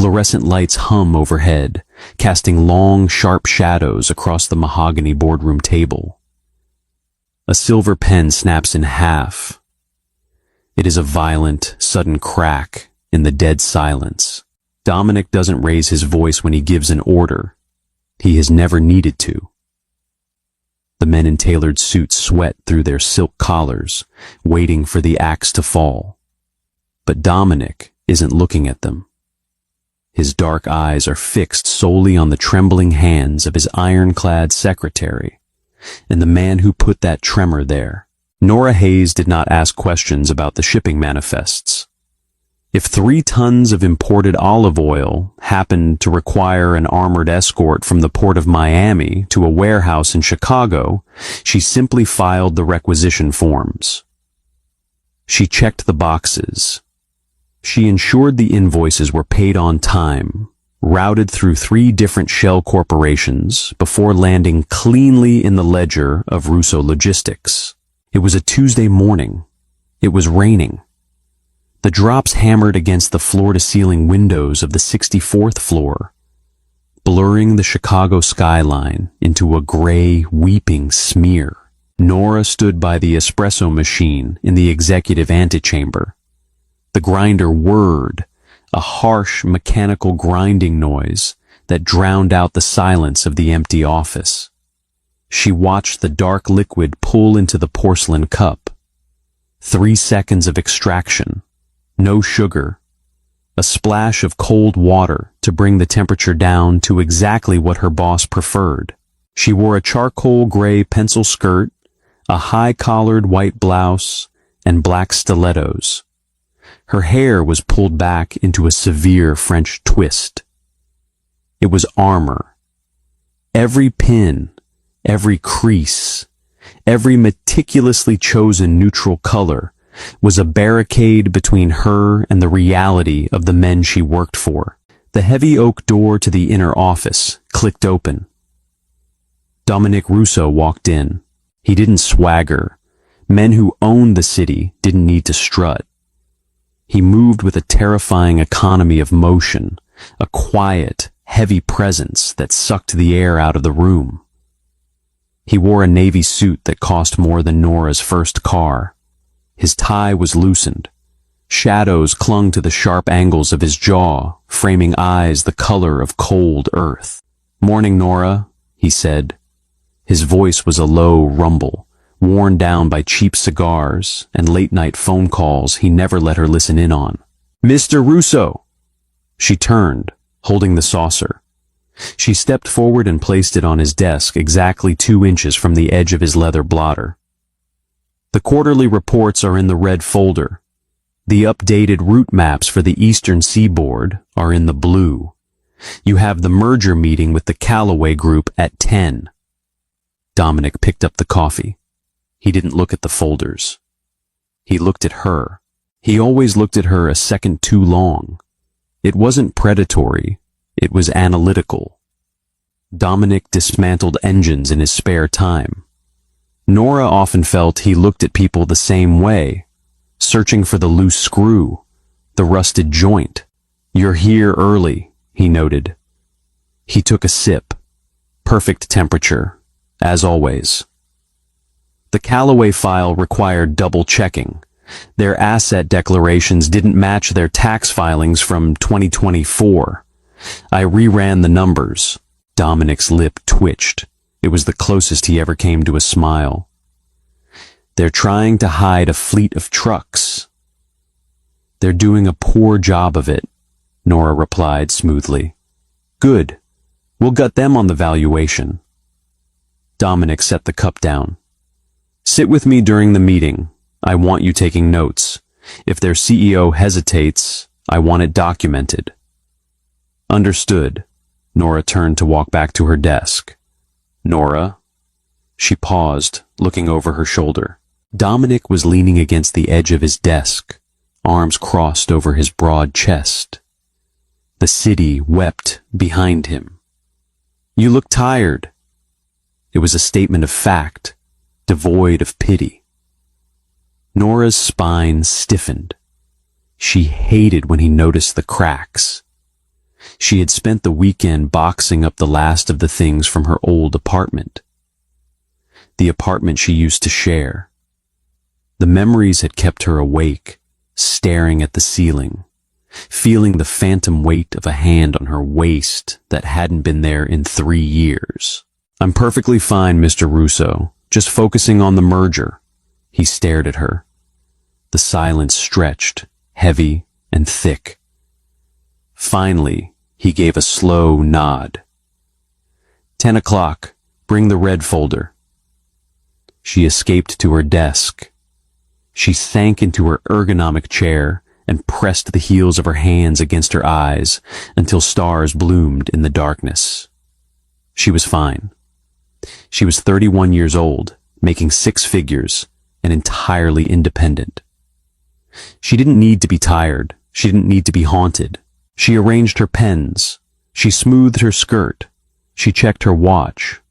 Fluorescent lights hum overhead, casting long, sharp shadows across the mahogany boardroom table. A silver pen snaps in half. It is a violent, sudden crack in the dead silence. Dominic doesn't raise his voice when he gives an order. He has never needed to. The men in tailored suits sweat through their silk collars, waiting for the axe to fall. But Dominic isn't looking at them. His dark eyes are fixed solely on the trembling hands of his ironclad secretary, and the man who put that tremor there. Nora Hayes did not ask questions about the shipping manifests. If 3 tons of imported olive oil happened to require an armored escort from the port of Miami to a warehouse in Chicago, she simply filed the requisition forms. She checked the boxes. She ensured the invoices were paid on time, routed through 3 different shell corporations before landing cleanly in the ledger of Russo Logistics. It was a Tuesday morning. It was raining. The drops hammered against the floor-to-ceiling windows of the 64th floor, blurring the Chicago skyline into a gray, weeping smear. Nora stood by the espresso machine in the executive antechamber. The grinder whirred, a harsh, mechanical grinding noise that drowned out the silence of the empty office. She watched the dark liquid pull into the porcelain cup. 3 seconds of extraction. No sugar. A splash of cold water to bring the temperature down to exactly what her boss preferred. She wore a charcoal gray pencil skirt, a high-collared white blouse, and black stilettos. Her hair was pulled back into a severe French twist. It was armor. Every pin, every crease, every meticulously chosen neutral color was a barricade between her and the reality of the men she worked for. The heavy oak door to the inner office clicked open. Dominic Russo walked in. He didn't swagger. Men who owned the city didn't need to strut. He moved with a terrifying economy of motion, a quiet, heavy presence that sucked the air out of the room. He wore a navy suit that cost more than Nora's first car. His tie was loosened. Shadows clung to the sharp angles of his jaw, framing eyes the color of cold earth. "Morning, Nora," he said. His voice was a low rumble, worn down by cheap cigars and late-night phone calls he never let her listen in on. "Mr. Russo!" She turned, holding the saucer. She stepped forward and placed it on his desk exactly 2 inches from the edge of his leather blotter. "The quarterly reports are in the red folder. The updated route maps for the eastern seaboard are in the blue. You have the merger meeting with the Callaway Group at 10. Dominic picked up the coffee. He didn't look at the folders. He looked at her. He always looked at her a second too long. It wasn't predatory. It was analytical. Dominic dismantled engines in his spare time. Nora often felt he looked at people the same way, searching for the loose screw, the rusted joint. "You're here early," he noted. He took a sip. Perfect temperature, as always. The Callaway file required double-checking. Their asset declarations didn't match their tax filings from 2024. I reran the numbers. Dominic's lip twitched. It was the closest he ever came to a smile. "They're trying to hide a fleet of trucks." "They're doing a poor job of it," Nora replied smoothly. "Good. We'll gut them on the valuation." Dominic set the cup down. "Sit with me during the meeting. I want you taking notes. If their CEO hesitates, I want it documented." "Understood." Nora turned to walk back to her desk. "Nora?" She paused, looking over her shoulder. Dominic was leaning against the edge of his desk, arms crossed over his broad chest. The city wept behind him. "You look tired." It was a statement of fact, devoid of pity. Nora's spine stiffened. She hated when he noticed the cracks. She had spent the weekend boxing up the last of the things from her old apartment. The apartment she used to share. The memories had kept her awake, staring at the ceiling, feeling the phantom weight of a hand on her waist that hadn't been there in 3 years. "I'm perfectly fine, Mr. Russo, just focusing on the merger." He stared at her. The silence stretched, heavy and thick. Finally, he gave a slow nod. 10 o'clock, bring the red folder." She escaped to her desk. She sank into her ergonomic chair and pressed the heels of her hands against her eyes until stars bloomed in the darkness. She was fine. She was 31 years old, making 6 figures, and entirely independent. She didn't need to be tired. She didn't need to be haunted. She arranged her pens. She smoothed her skirt. She checked her watch.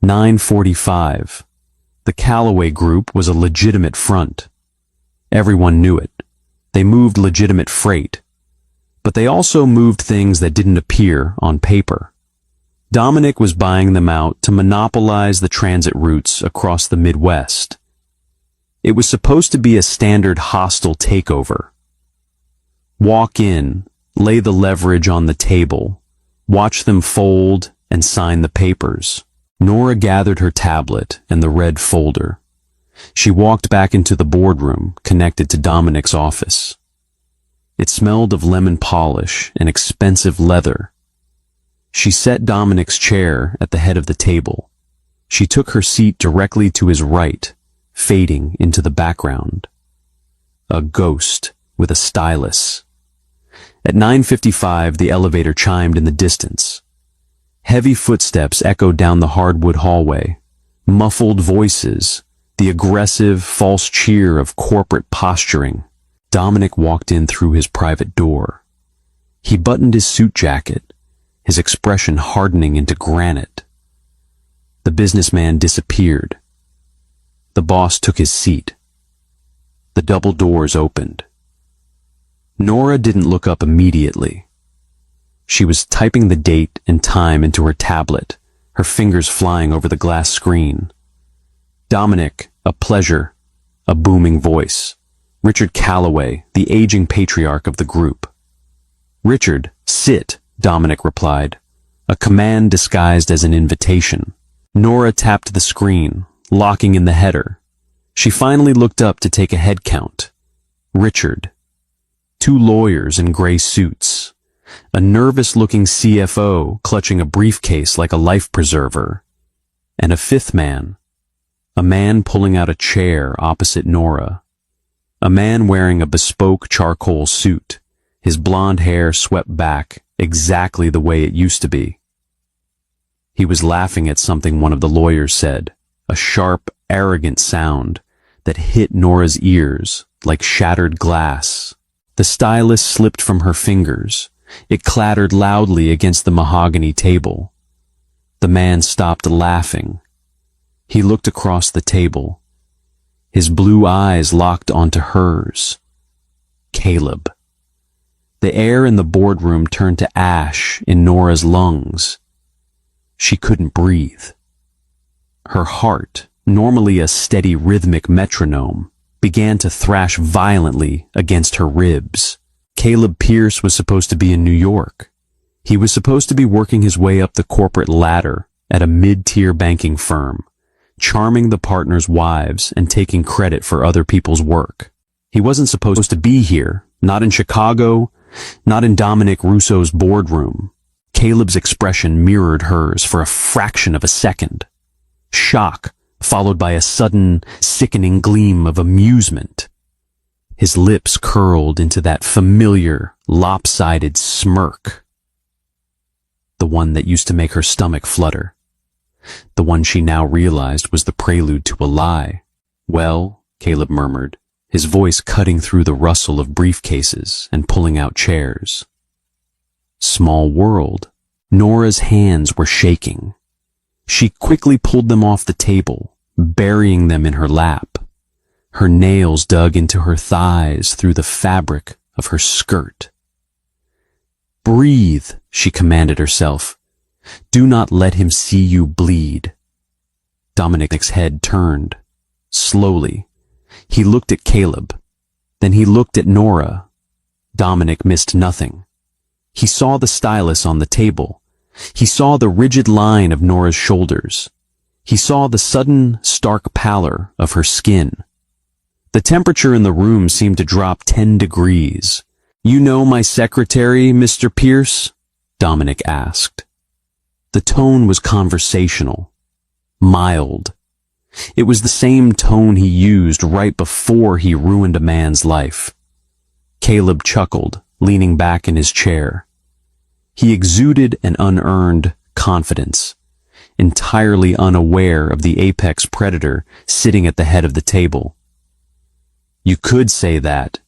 9:45. The Callaway Group was a legitimate front. Everyone knew it. They moved legitimate freight. But they also moved things that didn't appear on paper. Dominic was buying them out to monopolize the transit routes across the Midwest. It was supposed to be a standard hostile takeover. Walk in, lay the leverage on the table, watch them fold and sign the papers. Nora gathered her tablet and the red folder. She walked back into the boardroom connected to Dominic's office. It smelled of lemon polish and expensive leather. She set Dominic's chair at the head of the table. She took her seat directly to his right, fading into the background. A ghost with a stylus. At 9:55, the elevator chimed in the distance. Heavy footsteps echoed down the hardwood hallway. Muffled voices, the aggressive, false cheer of corporate posturing. Dominic walked in through his private door. He buttoned his suit jacket, his expression hardening into granite. The businessman disappeared. The boss took his seat. The double doors opened. Nora didn't look up immediately. She was typing the date and time into her tablet, her fingers flying over the glass screen. "Dominic, a pleasure," a booming voice. Richard Callaway, the aging patriarch of the group. "Richard, sit," Dominic replied, a command disguised as an invitation. Nora tapped the screen, locking in the header. She finally looked up to take a head count. Richard. 2 lawyers in gray suits. A nervous-looking CFO clutching a briefcase like a life preserver. And a 5th man. A man pulling out a chair opposite Nora. A man wearing a bespoke charcoal suit, his blonde hair swept back exactly the way it used to be. He was laughing at something one of the lawyers said, a sharp, arrogant sound that hit Nora's ears like shattered glass. The stylus slipped from her fingers. It clattered loudly against the mahogany table. The man stopped laughing. He looked across the table. His blue eyes locked onto hers. Caleb. The air in the boardroom turned to ash in Nora's lungs. She couldn't breathe. Her heart, normally a steady rhythmic metronome, began to thrash violently against her ribs. Caleb Pierce was supposed to be in New York. He was supposed to be working his way up the corporate ladder at a mid-tier banking firm, charming the partners' wives and taking credit for other people's work. He wasn't supposed to be here, not in Chicago, not in Dominic Russo's boardroom. Caleb's expression mirrored hers for a fraction of a second. Shock, followed by a sudden, sickening gleam of amusement. His lips curled into that familiar, lopsided smirk. The one that used to make her stomach flutter. The one she now realized was the prelude to a lie. "Well," Caleb murmured, his voice cutting through the rustle of briefcases and pulling out chairs. Small world. Nora's hands were shaking. She quickly pulled them off the table, burying them in her lap. Her nails dug into her thighs through the fabric of her skirt. Breathe, she commanded herself. Do not let him see you bleed. Dominic's head turned. Slowly. He looked at Caleb. Then he looked at Nora. Dominic missed nothing. He saw the stylus on the table. He saw the rigid line of Nora's shoulders. He saw the sudden, stark pallor of her skin. The temperature in the room seemed to drop 10 degrees. You know my secretary, Mr. Pierce? Dominic asked. The tone was conversational, mild. It was the same tone he used right before he ruined a man's life. Caleb chuckled, leaning back in his chair. He exuded an unearned confidence, entirely unaware of the apex predator sitting at the head of the table. You could say that.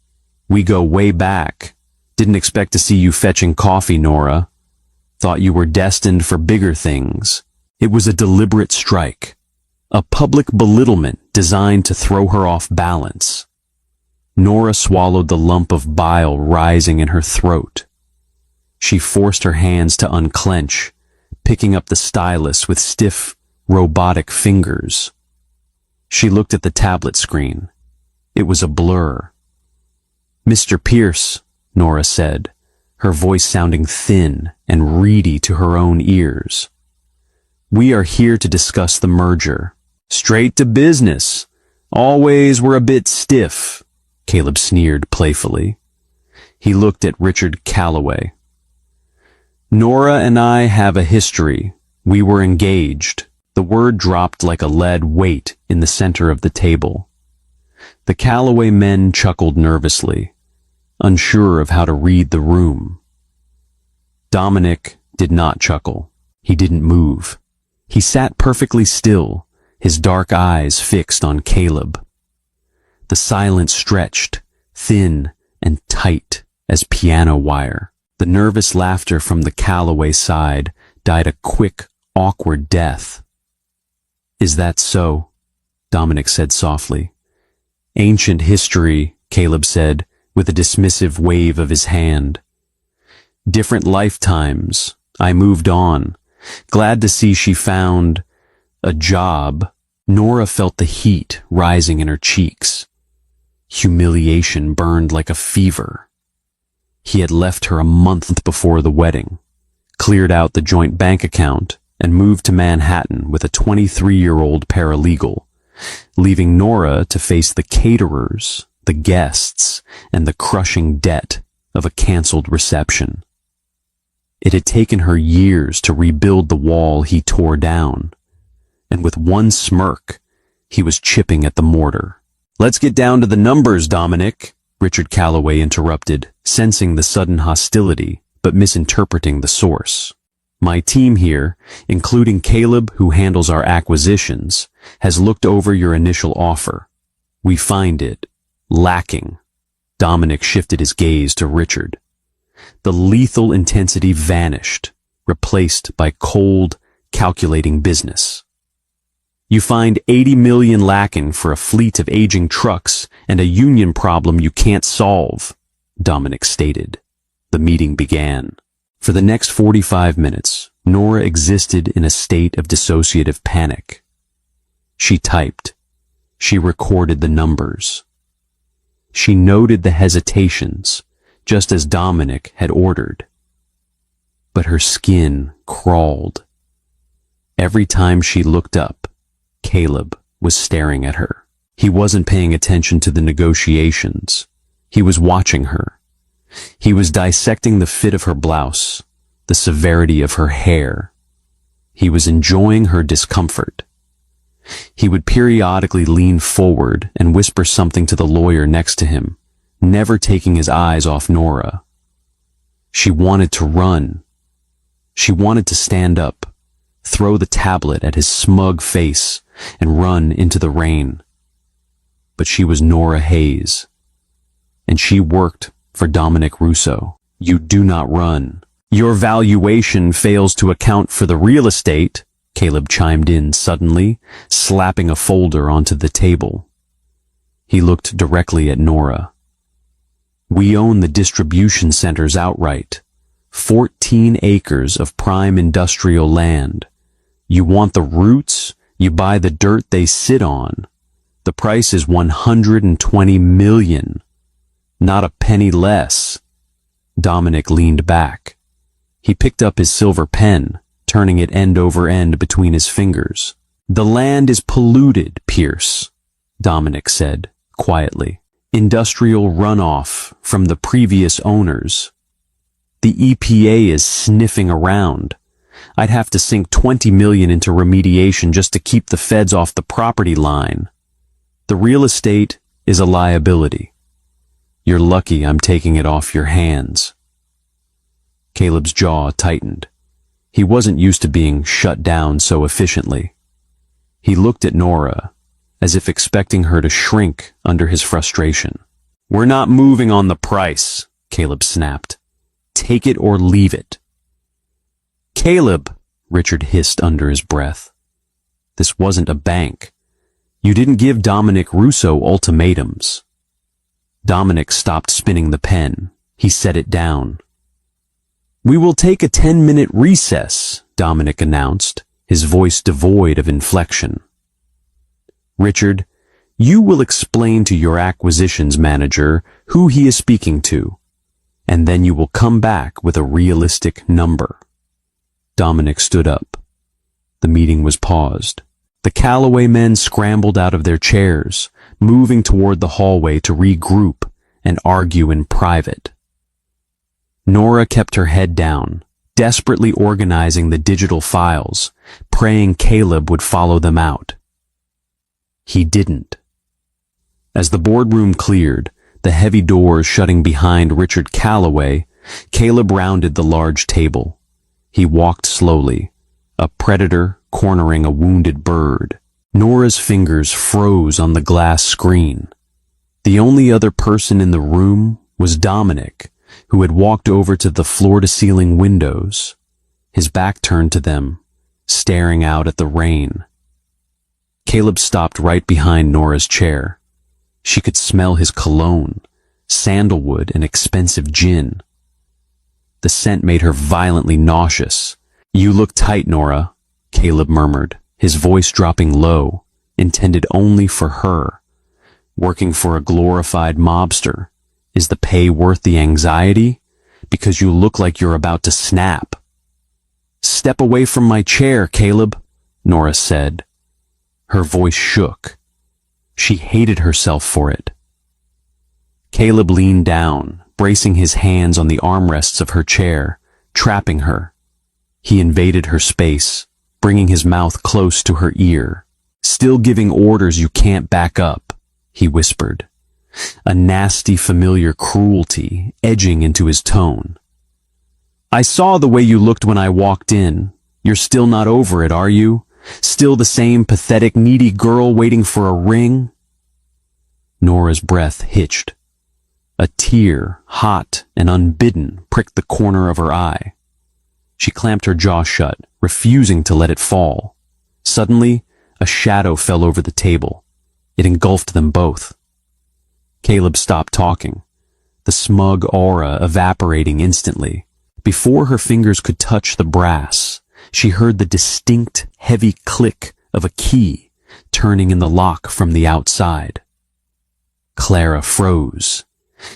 We go way back. Didn't expect to see you fetching coffee, Nora. Thought you were destined for bigger things. It was a deliberate strike. A public belittlement designed to throw her off balance. Nora swallowed the lump of bile rising in her throat. She forced her hands to unclench, picking up the stylus with stiff, robotic fingers. She looked at the tablet screen. It was a blur. Mr. Pierce, Nora said, her voice sounding thin and reedy to her own ears. We are here to discuss the merger. Straight to business. Always were a bit stiff, Caleb sneered playfully. He looked at Richard Calloway. Nora and I have a history. We were engaged. The word dropped like a lead weight in the center of the table. The Calloway men chuckled nervously, unsure of how to read the room. Dominic did not chuckle. He didn't move. He sat perfectly still, his dark eyes fixed on Caleb. The silence stretched, thin and tight as piano wire. The nervous laughter from the Calloway side died a quick, awkward death. Is that so? Dominic said softly. Ancient history, Caleb said, with a dismissive wave of his hand. Different lifetimes. I moved on. Glad to see she found a job. Nora felt the heat rising in her cheeks. Humiliation burned like a fever. He had left her a month before the wedding, cleared out the joint bank account, and moved to Manhattan with a 23-year-old paralegal, leaving Nora to face the caterers, the guests, and the crushing debt of a canceled reception. It had taken her years to rebuild the wall he tore down, and with one smirk, he was chipping at the mortar. Let's get down to the numbers, Dominic, Richard Calloway interrupted, sensing the sudden hostility, but misinterpreting the source. My team here, including Caleb, who handles our acquisitions, has looked over your initial offer. We find it lacking. Dominic shifted his gaze to Richard. The lethal intensity vanished, replaced by cold, calculating business. You find 80 million lacking for a fleet of aging trucks and a union problem you can't solve, Dominic stated. The meeting began. For the next 45 minutes, Nora existed in a state of dissociative panic. She typed. She recorded the numbers. She noted the hesitations, just as Dominic had ordered. But her skin crawled. Every time she looked up, Caleb was staring at her. He wasn't paying attention to the negotiations. He was watching her. He was dissecting the fit of her blouse, the severity of her hair. He was enjoying her discomfort. He would periodically lean forward and whisper something to the lawyer next to him, never taking his eyes off Nora. She wanted to run. She wanted to stand up, throw the tablet at his smug face, and run into the rain. But she was Nora Hayes, and she worked for Dominic Russo. You do not run. Your valuation fails to account for the real estate, Caleb chimed in suddenly, slapping a folder onto the table. He looked directly at Nora. We own the distribution centers outright. 14 acres of prime industrial land. You want the roots, you buy the dirt they sit on. The price is 120 million. Not a penny less. Dominic leaned back. He picked up his silver pen, turning it end over end between his fingers. The land is polluted, Pierce, Dominic said, quietly. Industrial runoff from the previous owners. The EPA is sniffing around. I'd have to sink 20 million into remediation just to keep the feds off the property line. The real estate is a liability. You're lucky I'm taking it off your hands. Caleb's jaw tightened. He wasn't used to being shut down so efficiently. He looked at Nora, as if expecting her to shrink under his frustration. We're not moving on the price, Caleb snapped. Take it or leave it. Caleb, Richard hissed under his breath. This wasn't a bank. You didn't give Dominic Russo ultimatums. Dominic stopped spinning the pen. He set it down. We will take a 10-minute recess, Dominic announced, his voice devoid of inflection. Richard, you will explain to your acquisitions manager who he is speaking to, and then you will come back with a realistic number. Dominic stood up. The meeting was paused. The Callaway men scrambled out of their chairs, moving toward the hallway to regroup and argue in private. Nora kept her head down, desperately organizing the digital files, praying Caleb would follow them out. He didn't. As the boardroom cleared, the heavy doors shutting behind Richard Callaway, Caleb rounded the large table. He walked slowly, a predator cornering a wounded bird. Nora's fingers froze on the glass screen. The only other person in the room was Dominic, who had walked over to the floor-to-ceiling windows, his back turned to them, staring out at the rain. Caleb stopped right behind Nora's chair. She could smell his cologne, sandalwood, and expensive gin. The scent made her violently nauseous. You look tight, Nora, Caleb murmured, his voice dropping low, intended only for her. Working for a glorified mobster. Is the pay worth the anxiety? Because you look like you're about to snap. Step away from my chair, Caleb, Nora said. Her voice shook. She hated herself for it. Caleb leaned down, bracing his hands on the armrests of her chair, trapping her. He invaded her space, bringing his mouth close to her ear. Still giving orders you can't back up, he whispered. A nasty, familiar cruelty edging into his tone. I saw the way you looked when I walked in. You're still not over it, are you? Still the same pathetic, needy girl waiting for a ring? Nora's breath hitched. A tear, hot and unbidden, pricked the corner of her eye. She clamped her jaw shut, refusing to let it fall. Suddenly, a shadow fell over the table. It engulfed them both. Caleb stopped talking, the smug aura evaporating instantly. Before her fingers could touch the brass, she heard the distinct, heavy click of a key turning in the lock from the outside. Clara froze.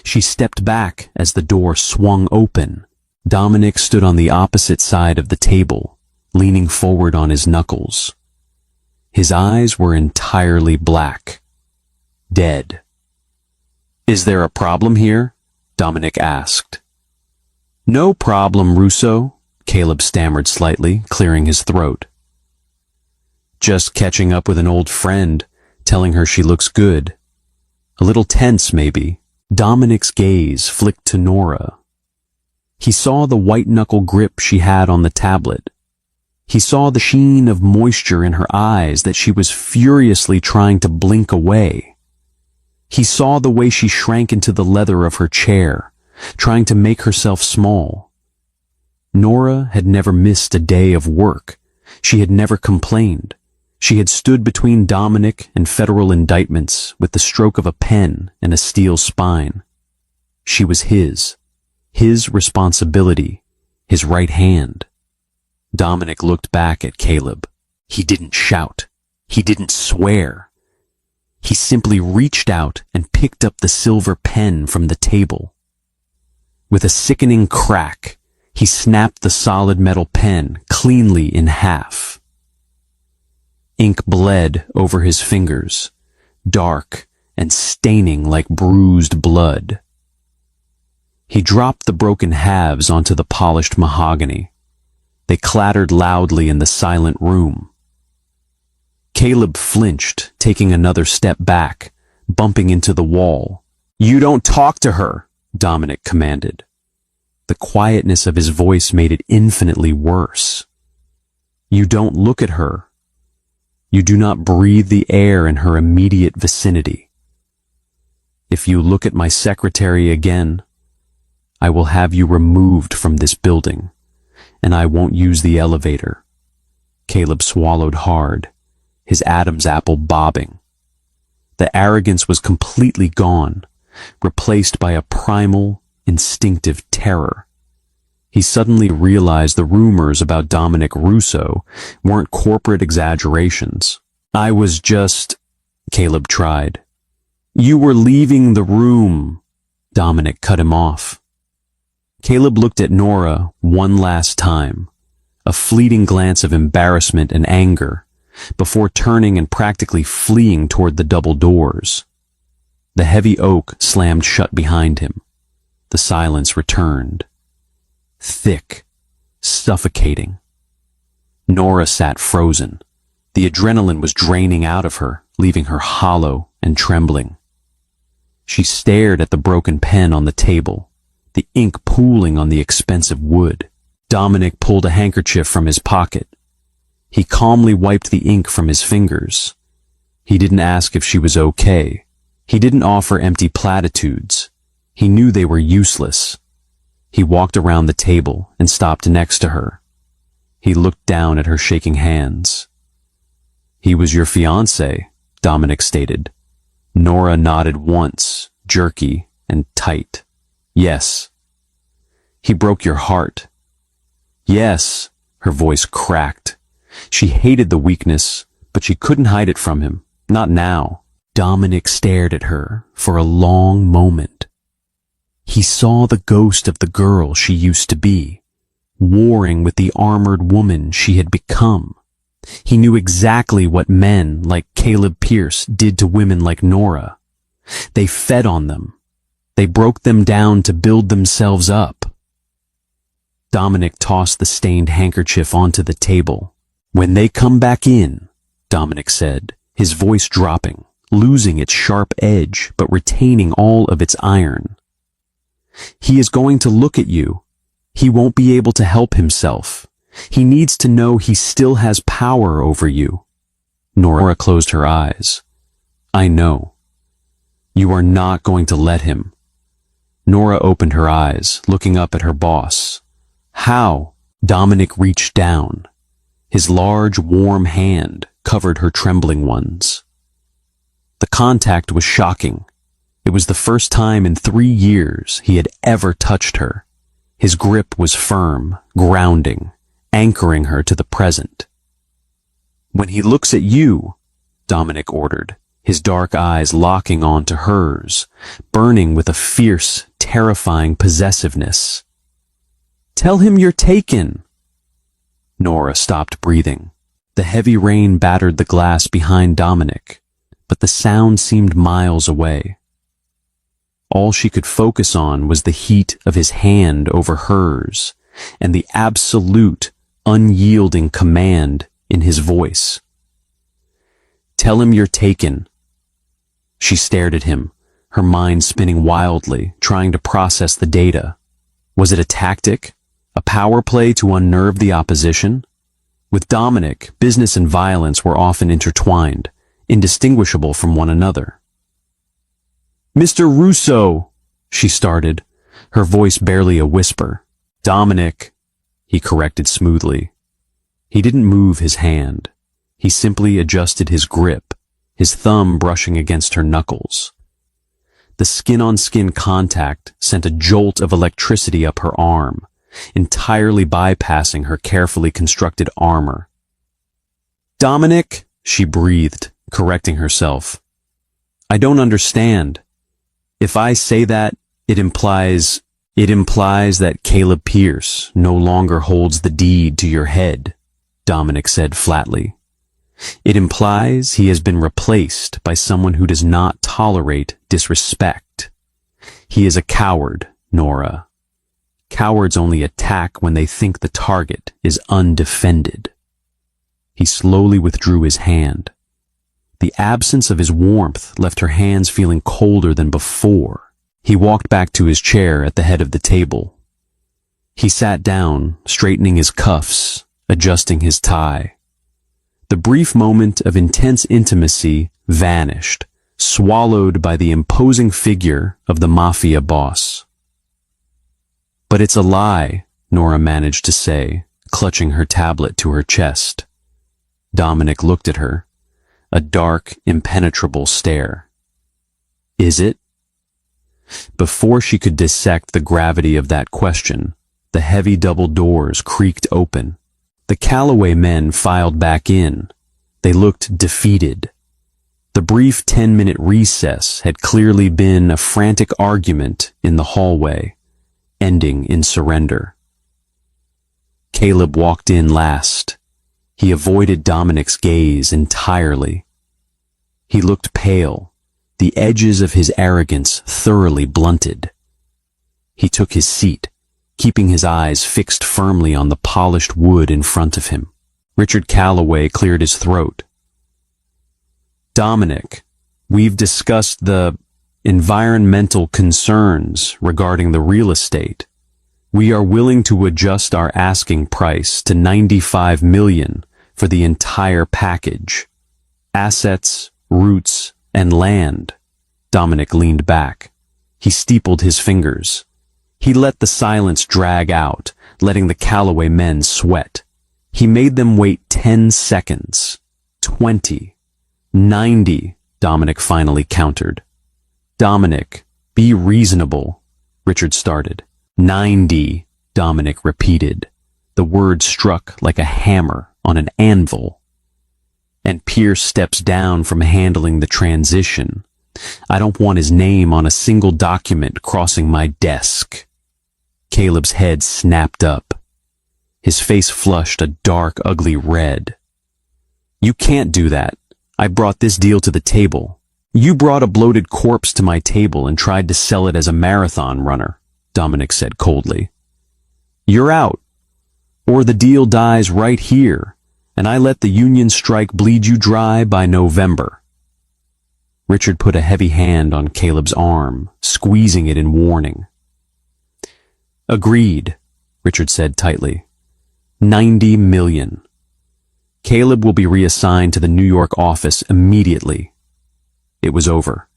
She stepped back as the door swung open. Dominic stood on the opposite side of the table, leaning forward on his knuckles. His eyes were entirely black. Dead. Is there a problem here? Dominic asked. No problem, Russo, Caleb stammered slightly, clearing his throat. Just catching up with an old friend, telling her she looks good. A little tense, maybe. Dominic's gaze flicked to Nora. He saw the white-knuckle grip she had on the tablet. He saw the sheen of moisture in her eyes that she was furiously trying to blink away. He saw the way she shrank into the leather of her chair, trying to make herself small. Nora had never missed a day of work. She had never complained. She had stood between Dominic and federal indictments with the stroke of a pen and a steel spine. She was his responsibility, his right hand. Dominic looked back at Caleb. He didn't shout. He didn't swear. He simply reached out and picked up the silver pen from the table. With a sickening crack, he snapped the solid metal pen cleanly in half. Ink bled over his fingers, dark and staining like bruised blood. He dropped the broken halves onto the polished mahogany. They clattered loudly in the silent room. Caleb flinched, taking another step back, bumping into the wall. "You don't talk to her," Dominic commanded. The quietness of his voice made it infinitely worse. "You don't look at her. You do not breathe the air in her immediate vicinity. If you look at my secretary again, I will have you removed from this building, and I won't use the elevator." Caleb swallowed hard, his Adam's apple bobbing. The arrogance was completely gone, replaced by a primal, instinctive terror. He suddenly realized the rumors about Dominic Russo weren't corporate exaggerations. "I was just—" Caleb tried. "You were leaving the room," Dominic cut him off. Caleb looked at Nora one last time, a fleeting glance of embarrassment and anger, before turning and practically fleeing toward the double doors. The heavy oak slammed shut behind him. The silence returned. Thick, suffocating. Nora sat frozen. The adrenaline was draining out of her, leaving her hollow and trembling. She stared at the broken pen on the table, the ink pooling on the expensive wood. Dominic pulled a handkerchief from his pocket. He calmly wiped the ink from his fingers. He didn't ask if she was okay. He didn't offer empty platitudes. He knew they were useless. He walked around the table and stopped next to her. He looked down at her shaking hands. "He was your fiancé," Dominic stated. Nora nodded once, jerky and tight. "Yes." "He broke your heart." "Yes," her voice cracked. She hated the weakness, but she couldn't hide it from him. Not now. Dominic stared at her for a long moment. He saw the ghost of the girl she used to be, warring with the armored woman she had become. He knew exactly what men like Caleb Pierce did to women like Nora. They fed on them. They broke them down to build themselves up. Dominic tossed the stained handkerchief onto the table. "When they come back in," Dominic said, his voice dropping, losing its sharp edge but retaining all of its iron. "He is going to look at you. He won't be able to help himself. He needs to know he still has power over you." Nora closed her eyes. "I know. You are not going to let him." Nora opened her eyes, looking up at her boss. "How?" Dominic reached down. His large, warm hand covered her trembling ones. The contact was shocking. It was the first time in 3 years he had ever touched her. His grip was firm, grounding, anchoring her to the present. "When he looks at you," Dominic ordered, his dark eyes locking onto hers, burning with a fierce, terrifying possessiveness. "Tell him you're taken." Nora stopped breathing. The heavy rain battered the glass behind Dominic, but the sound seemed miles away. All she could focus on was the heat of his hand over hers and the absolute, unyielding command in his voice. "Tell him you're taken." She stared at him, her mind spinning wildly, trying to process the data. Was it a tactic? A power play to unnerve the opposition? With Dominic, business and violence were often intertwined, indistinguishable from one another. "Mr. Russo," she started, her voice barely a whisper. "Dominic," he corrected smoothly. He didn't move his hand. He simply adjusted his grip, his thumb brushing against her knuckles. The skin-on-skin contact sent a jolt of electricity up her arm, entirely bypassing her carefully constructed armor. "Dominic," she breathed, correcting herself. "I don't understand. If I say that, it implies that Caleb Pierce no longer holds the deed to your head," Dominic said flatly. "It implies he has been replaced by someone who does not tolerate disrespect. He is a coward, Nora. Cowards only attack when they think the target is undefended." He slowly withdrew his hand. The absence of his warmth left her hands feeling colder than before. He walked back to his chair at the head of the table. He sat down, straightening his cuffs, adjusting his tie. The brief moment of intense intimacy vanished, swallowed by the imposing figure of the Mafia boss. "But it's a lie," Nora managed to say, clutching her tablet to her chest. Dominic looked at her, a dark, impenetrable stare. "Is it?" Before she could dissect the gravity of that question, the heavy double doors creaked open. The Calloway men filed back in. They looked defeated. The brief 10-minute recess had clearly been a frantic argument in the hallway, ending in surrender. Caleb walked in last. He avoided Dominic's gaze entirely. He looked pale, the edges of his arrogance thoroughly blunted. He took his seat, keeping his eyes fixed firmly on the polished wood in front of him. Richard Calloway cleared his throat. "Dominic, we've discussed the environmental concerns regarding the real estate. We are willing to adjust our asking price to $95 million for the entire package. Assets, roots, and land." Dominic leaned back. He steepled his fingers. He let the silence drag out, letting the Calloway men sweat. He made them wait 10 seconds. 20. 90, Dominic finally countered. "Dominic, be reasonable," Richard started. 90, Dominic repeated. The word struck like a hammer on an anvil. "And Pierce steps down from handling the transition. I don't want his name on a single document crossing my desk." Caleb's head snapped up. His face flushed a dark, ugly red. "You can't do that. I brought this deal to the table. You brought a bloated corpse to my table and tried to sell it as a marathon runner," Dominic said coldly. "You're out. Or the deal dies right here, and I let the union strike bleed you dry by November." Richard put a heavy hand on Caleb's arm, squeezing it in warning. "Agreed," Richard said tightly. 90 million. Caleb will be reassigned to the New York office immediately. It was over.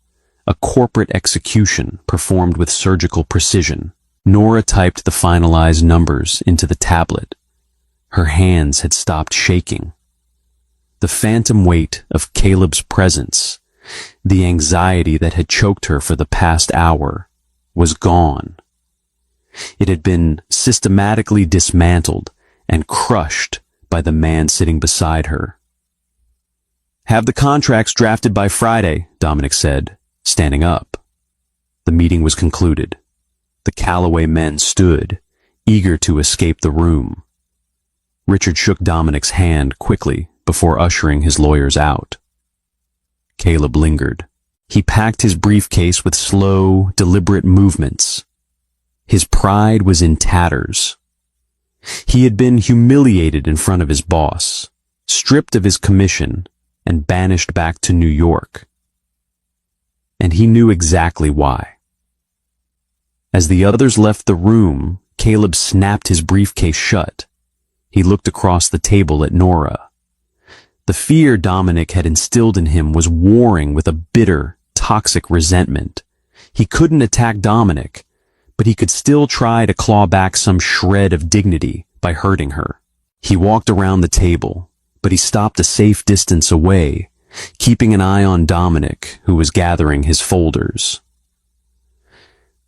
A corporate execution performed with surgical precision. Nora typed the finalized numbers into the tablet. Her hands had stopped shaking. The phantom weight of Caleb's presence, the anxiety that had choked her for the past hour, was gone. It had been systematically dismantled and crushed by the man sitting beside her. "Have the contracts drafted by Friday," Dominic said, standing up. The meeting was concluded. The Calloway men stood, eager to escape the room. Richard shook Dominic's hand quickly before ushering his lawyers out. Caleb lingered. He packed his briefcase with slow, deliberate movements. His pride was in tatters. He had been humiliated in front of his boss, stripped of his commission, and banished back to New York. And he knew exactly why. As the others left the room, Caleb snapped his briefcase shut. He looked across the table at Nora. The fear Dominic had instilled in him was warring with a bitter, toxic resentment. He couldn't attack Dominic, but he could still try to claw back some shred of dignity by hurting her. He walked around the table, but he stopped a safe distance away, keeping an eye on Dominic, who was gathering his folders.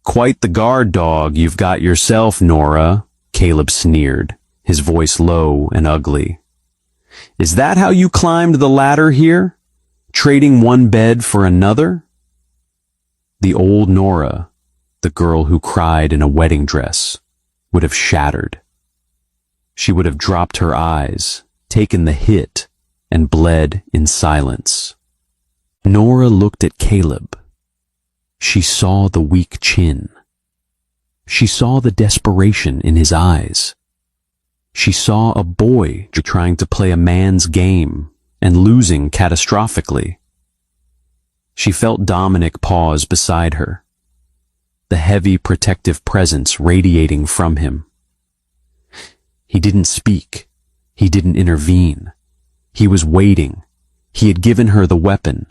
"Quite the guard dog you've got yourself, Nora," Caleb sneered, his voice low and ugly. "Is that how you climbed the ladder here? Trading one bed for another?" The old Nora, the girl who cried in a wedding dress, would have shattered. She would have dropped her eyes, taken the hit, and bled in silence. Nora looked at Caleb. She saw the weak chin. She saw the desperation in his eyes. She saw a boy trying to play a man's game and losing catastrophically. She felt Dominic pause beside her, the heavy protective presence radiating from him. He didn't speak. He didn't intervene. He was waiting. He had given her the weapon.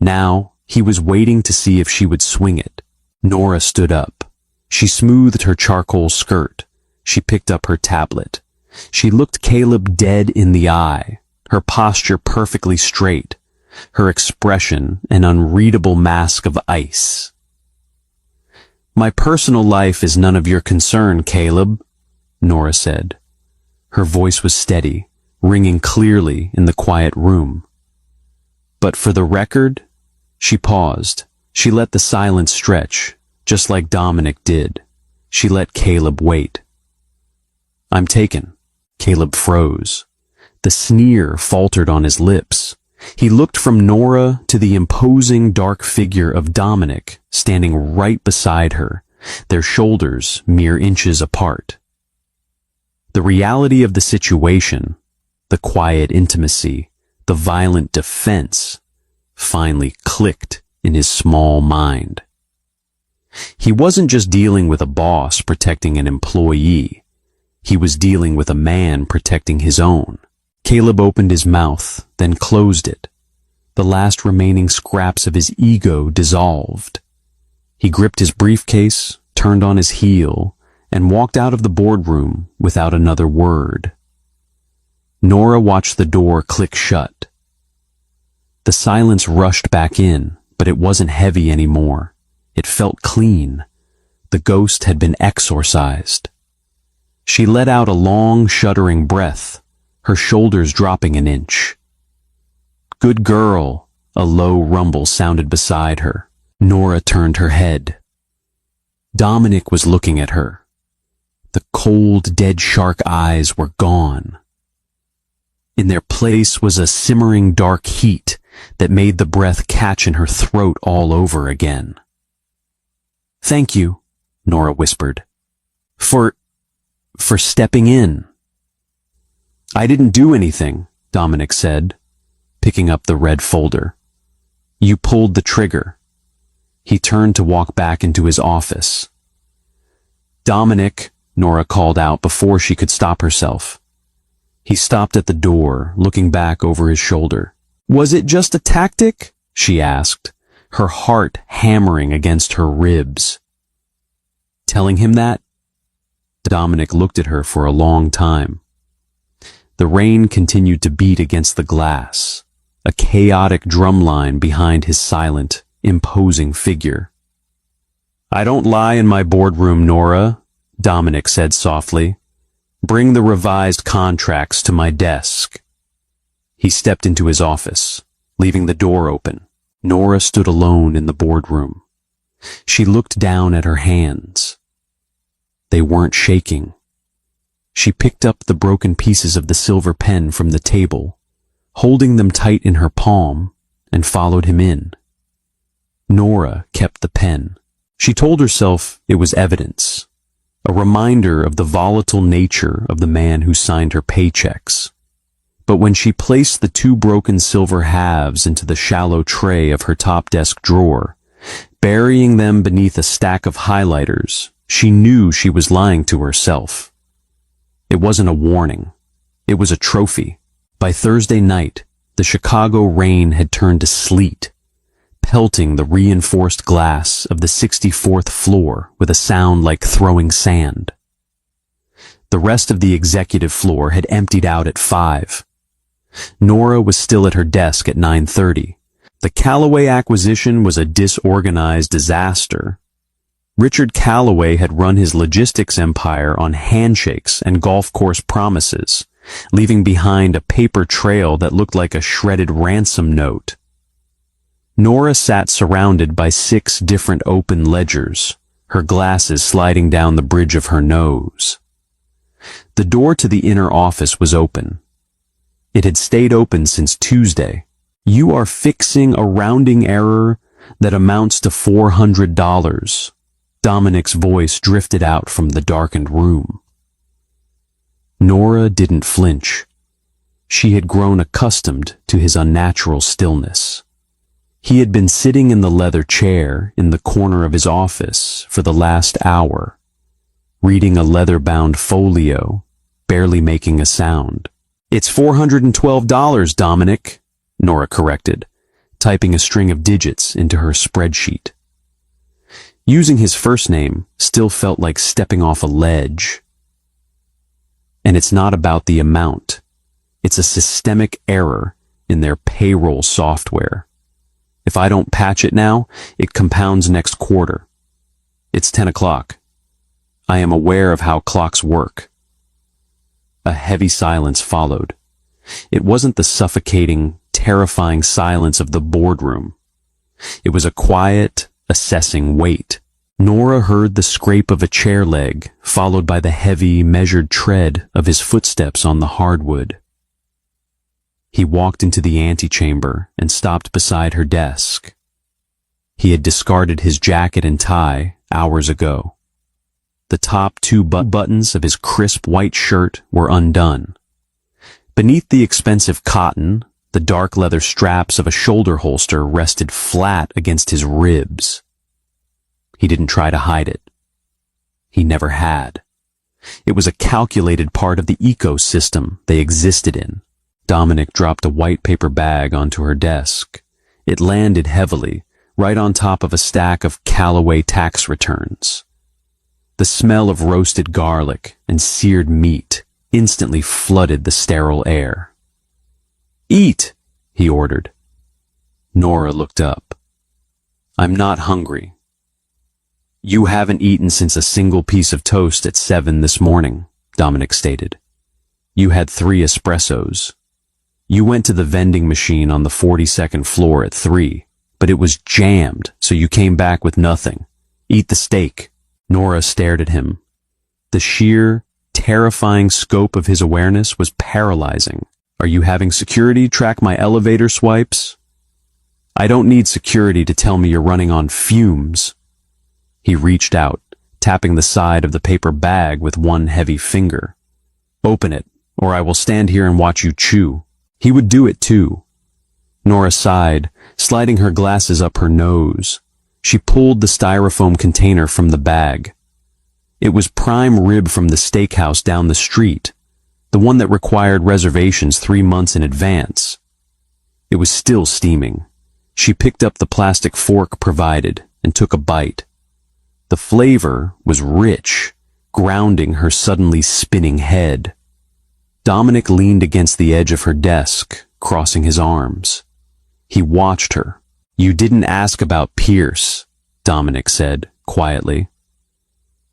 Now he was waiting to see if she would swing it. Nora stood up. She smoothed her charcoal skirt. She picked up her tablet. She looked Caleb dead in the eye, her posture perfectly straight, her expression an unreadable mask of ice. "My personal life is none of your concern, Caleb," Nora said. Her voice was steady, ringing clearly in the quiet room. "But for the record," she paused. She let the silence stretch, just like Dominic did. She let Caleb wait. "I'm taken." Caleb froze. The sneer faltered on his lips. He looked from Nora to the imposing dark figure of Dominic standing right beside her, their shoulders mere inches apart. The reality of the situation, the quiet intimacy, the violent defense, finally clicked in his small mind. He wasn't just dealing with a boss protecting an employee. He was dealing with a man protecting his own. Caleb opened his mouth, then closed it. The last remaining scraps of his ego dissolved. He gripped his briefcase, turned on his heel, and walked out of the boardroom without another word. Nora watched the door click shut. The silence rushed back in, but it wasn't heavy anymore. It felt clean. The ghost had been exorcised. She let out a long, shuddering breath, her shoulders dropping an inch. "Good girl," a low rumble sounded beside her. Nora turned her head. Dominic was looking at her. The cold, dead shark eyes were gone. In their place was a simmering dark heat that made the breath catch in her throat all over again. "Thank you," Nora whispered. For stepping in." "I didn't do anything," Dominic said, picking up the red folder. "You pulled the trigger." He turned to walk back into his office. "Dominic," Nora called out before she could stop herself. He stopped at the door, looking back over his shoulder. "Was it just a tactic?" she asked, her heart hammering against her ribs. Telling him that? Dominic looked at her for a long time. The rain continued to beat against the glass, a chaotic drumline behind his silent, imposing figure. "I don't lie in my boardroom, Nora," Dominic said softly. "Bring the revised contracts to my desk." He stepped into his office, leaving the door open. Nora stood alone in the boardroom. She looked down at her hands. They weren't shaking. She picked up the broken pieces of the silver pen from the table, holding them tight in her palm, and followed him in. Nora kept the pen. She told herself it was evidence, a reminder of the volatile nature of the man who signed her paychecks. But when she placed the two broken silver halves into the shallow tray of her top desk drawer, burying them beneath a stack of highlighters, she knew she was lying to herself. It wasn't a warning. It was a trophy. By Thursday night, the Chicago rain had turned to sleet, pelting the reinforced glass of the 64th floor with a sound like throwing sand. The rest of the executive floor had emptied out at 5. Nora was still at her desk at 9:30. The Callaway acquisition was a disorganized disaster. Richard Calloway had run his logistics empire on handshakes and golf course promises, leaving behind a paper trail that looked like a shredded ransom note. Nora sat surrounded by 6 different open ledgers, her glasses sliding down the bridge of her nose. The door to the inner office was open. It had stayed open since Tuesday. "You are fixing a rounding error that amounts to $400. Dominic's voice drifted out from the darkened room. Nora didn't flinch. She had grown accustomed to his unnatural stillness. He had been sitting in the leather chair in the corner of his office for the last hour, reading a leather-bound folio, barely making a sound. "It's $412, Dominic," Nora corrected, typing a string of digits into her spreadsheet. Using his first name still felt like stepping off a ledge. And it's not about the amount. It's a systemic error in their payroll software. If I don't patch it now, it compounds next quarter. It's 10 o'clock. I am aware of how clocks work. A heavy silence followed. It wasn't the suffocating, terrifying silence of the boardroom. It was a quiet, assessing wait. Nora heard the scrape of a chair leg, followed by the heavy, measured tread of his footsteps on the hardwood. He walked into the antechamber and stopped beside her desk. He had discarded his jacket and tie hours ago. The top 2 buttons of his crisp white shirt were undone. Beneath the expensive cotton, the dark leather straps of a shoulder holster rested flat against his ribs. He didn't try to hide it. He never had. It was a calculated part of the ecosystem they existed in. Dominic dropped a white paper bag onto her desk. It landed heavily, right on top of a stack of Callaway tax returns. The smell of roasted garlic and seared meat instantly flooded the sterile air. "Eat," he ordered. Nora looked up. "I'm not hungry." "You haven't eaten since a single piece of toast at 7 this morning," Dominic stated. "You had 3 espressos. You went to the vending machine on the 42nd floor at 3, but it was jammed, so you came back with nothing. Eat the steak." Nora stared at him. The sheer, terrifying scope of his awareness was paralyzing. "Are you having security track my elevator swipes?" "I don't need security to tell me you're running on fumes." He reached out, tapping the side of the paper bag with one heavy finger. "Open it, or I will stand here and watch you chew." He would do it too. Nora sighed, sliding her glasses up her nose. She pulled the styrofoam container from the bag. It was prime rib from the steakhouse down the street, the one that required reservations 3 months in advance. It was still steaming. She picked up the plastic fork provided and took a bite. The flavor was rich, grounding her suddenly spinning head. Dominic leaned against the edge of her desk, crossing his arms. He watched her. "You didn't ask about Pierce," Dominic said, quietly.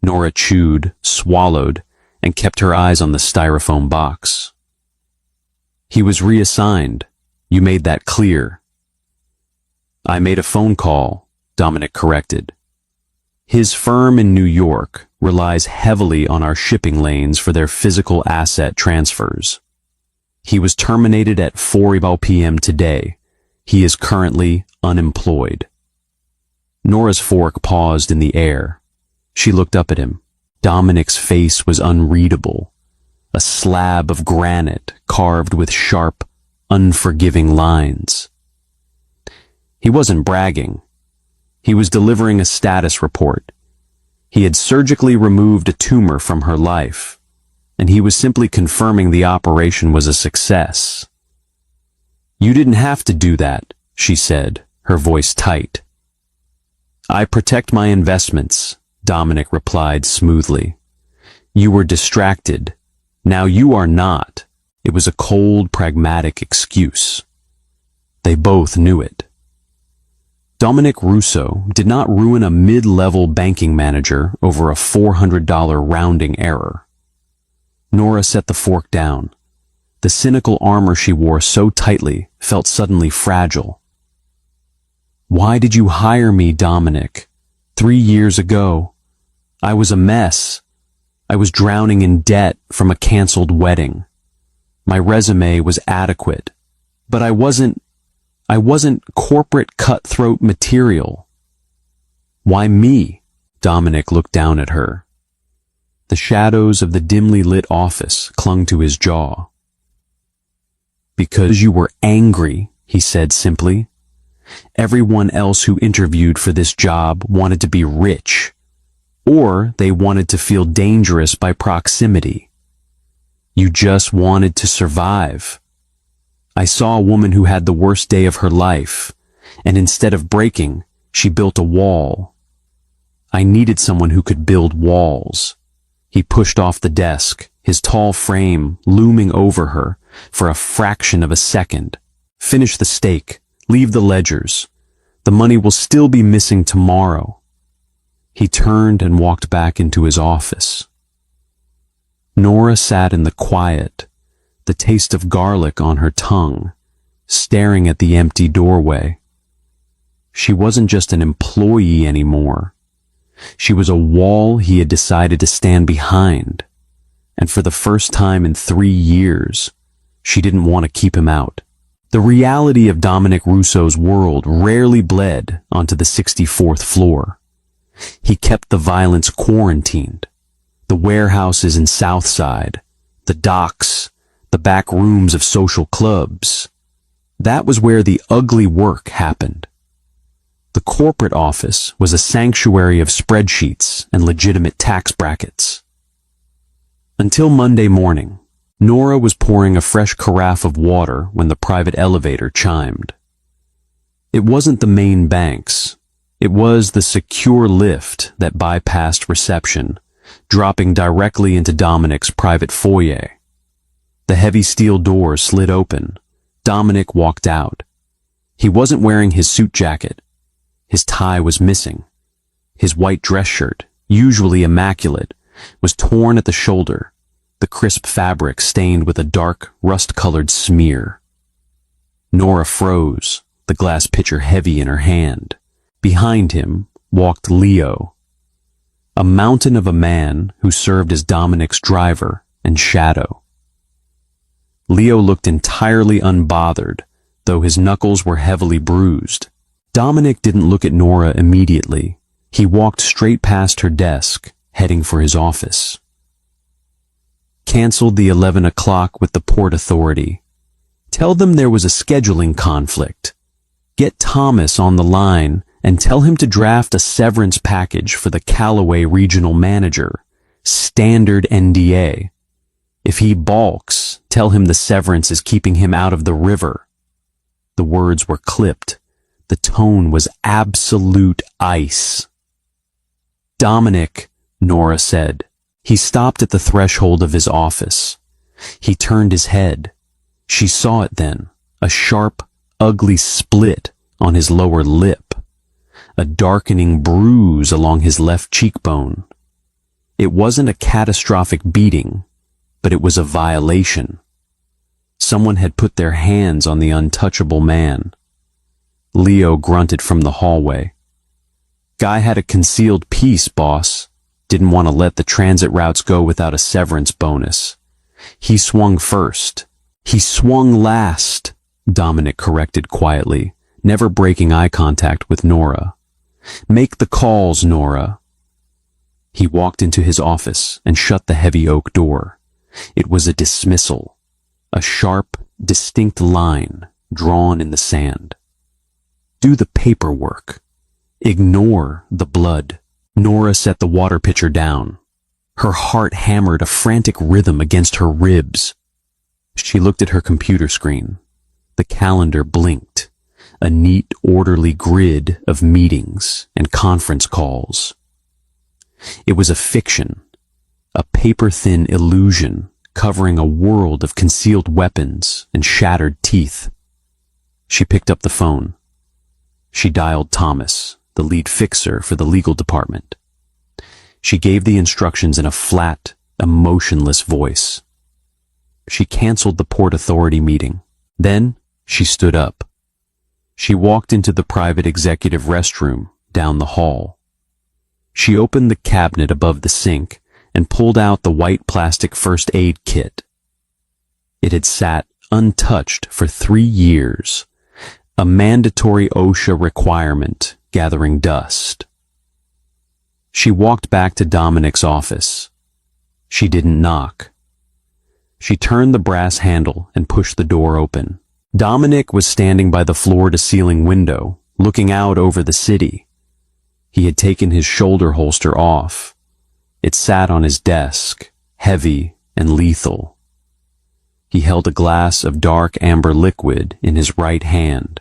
Nora chewed, swallowed, and kept her eyes on the styrofoam box. "He was reassigned. You made that clear." "I made a phone call," Dominic corrected. "His firm in New York relies heavily on our shipping lanes for their physical asset transfers. He was terminated at 4 p.m. today. He is currently unemployed." Nora's fork paused in the air. She looked up at him. Dominic's face was unreadable, a slab of granite carved with sharp, unforgiving lines. He wasn't bragging. He was delivering a status report. He had surgically removed a tumor from her life, and he was simply confirming the operation was a success. "You didn't have to do that," she said, her voice tight. "I protect my investments," Dominic replied smoothly. "You were distracted. Now you are not." It was a cold, pragmatic excuse. They both knew it. Dominic Russo did not ruin a mid-level banking manager over a $400 rounding error. Nora set the fork down. The cynical armor she wore so tightly felt suddenly fragile. "Why did you hire me, Dominic? 3 years ago. I was a mess. I was drowning in debt from a canceled wedding. My resume was adequate, but I wasn't corporate cutthroat material." "Why me?" Dominic looked down at her. The shadows of the dimly lit office clung to his jaw. "Because you were angry," he said simply. "Everyone else who interviewed for this job wanted to be rich, or they wanted to feel dangerous by proximity. You just wanted to survive. I saw a woman who had the worst day of her life, and instead of breaking, she built a wall. I needed someone who could build walls." He pushed off the desk, his tall frame looming over her for a fraction of a second. "Finish the steak. Leave the ledgers. The money will still be missing tomorrow." He turned and walked back into his office. Nora sat in the quiet, the taste of garlic on her tongue, staring at the empty doorway. She wasn't just an employee anymore. She was a wall he had decided to stand behind, and for the first time in 3 years, she didn't want to keep him out. The reality of Dominic Russo's world rarely bled onto the 64th floor. He kept the violence quarantined. The warehouses in Southside, the docks, the back rooms of social clubs. That was where the ugly work happened. The corporate office was a sanctuary of spreadsheets and legitimate tax brackets. Until Monday morning, Nora was pouring a fresh carafe of water when the private elevator chimed. It wasn't the main banks. It was the secure lift that bypassed reception, dropping directly into Dominic's private foyer. The heavy steel doors slid open. Dominic walked out. He wasn't wearing his suit jacket. His tie was missing. His white dress shirt, usually immaculate, was torn at the shoulder, the crisp fabric stained with a dark, rust-colored smear. Nora froze, the glass pitcher heavy in her hand. Behind him walked Leo, a mountain of a man who served as Dominic's driver and shadow. Leo looked entirely unbothered, though his knuckles were heavily bruised. Dominic didn't look at Nora immediately. He walked straight past her desk, heading for his office. "Canceled the 11 o'clock with the Port Authority. Tell them there was a scheduling conflict. Get Thomas on the line and tell him to draft a severance package for the Callaway regional manager. Standard NDA. If he balks, tell him the severance is keeping him out of the river." The words were clipped. The tone was absolute ice. "Dominic," Nora said. He stopped at the threshold of his office. He turned his head. She saw it then, a sharp, ugly split on his lower lip, a darkening bruise along his left cheekbone. It wasn't a catastrophic beating, but it was a violation. Someone had put their hands on the untouchable man. Leo grunted from the hallway. "Guy had a concealed piece, boss. Didn't want to let the transit routes go without a severance bonus. He swung first. He swung last," Dominic corrected quietly, never breaking eye contact with Nora. "Make the calls, Nora." He walked into his office and shut the heavy oak door. It was a dismissal, a sharp, distinct line drawn in the sand. Do the paperwork. Ignore the blood. Nora set the water pitcher down. Her heart hammered a frantic rhythm against her ribs. She looked at her computer screen. The calendar blinked, a neat, orderly grid of meetings and conference calls. It was a fiction, a paper-thin illusion covering a world of concealed weapons and shattered teeth. She picked up the phone. She dialed Thomas, the lead fixer for the legal department. She gave the instructions in a flat, emotionless voice. She canceled the Port Authority meeting. Then she stood up. She walked into the private executive restroom down the hall. She opened the cabinet above the sink and pulled out the white plastic first aid kit. It had sat untouched for 3 years, a mandatory OSHA requirement gathering dust. She walked back to Dominic's office. She didn't knock. She turned the brass handle and pushed the door open. Dominic was standing by the floor-to-ceiling window, looking out over the city. He had taken his shoulder holster off. It sat on his desk, heavy and lethal. He held a glass of dark amber liquid in his right hand.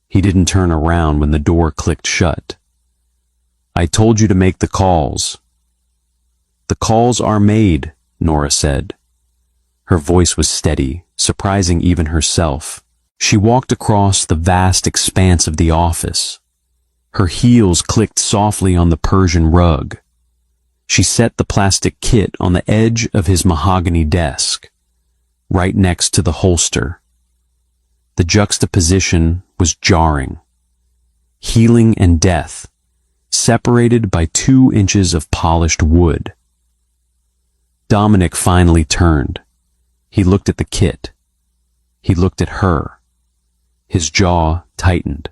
He didn't turn around when the door clicked shut. "I told you to make the calls." "The calls are made," Nora said. Her voice was steady, surprising even herself. She walked across the vast expanse of the office. Her heels clicked softly on the Persian rug. She set the plastic kit on the edge of his mahogany desk, right next to the holster. The juxtaposition was jarring. Healing and death, separated by 2 inches of polished wood. Dominic finally turned. He looked at the kit. He looked at her. His jaw tightened.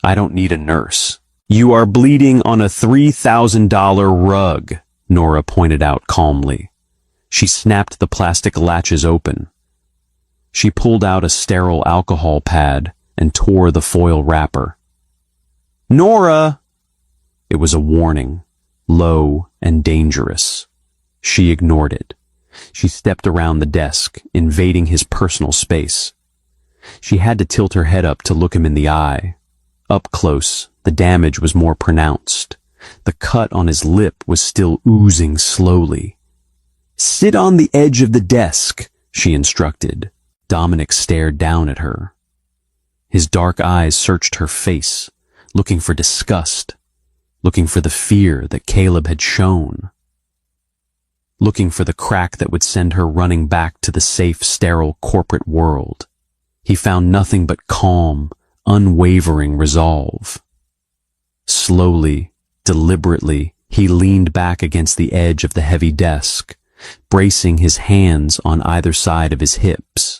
"I don't need a nurse." "You are bleeding on a $3,000 rug," Nora pointed out calmly. She snapped the plastic latches open. She pulled out a sterile alcohol pad and tore the foil wrapper. "Nora!" It was a warning, low and dangerous. She ignored it. She stepped around the desk, invading his personal space. She had to tilt her head up to look him in the eye. Up close, the damage was more pronounced. The cut on his lip was still oozing slowly. "Sit on the edge of the desk," she instructed. Dominic stared down at her. His dark eyes searched her face, looking for disgust, looking for the fear that Caleb had shown, looking for the crack that would send her running back to the safe, sterile corporate world. He found nothing but calm, unwavering resolve. Slowly, deliberately, he leaned back against the edge of the heavy desk, bracing his hands on either side of his hips.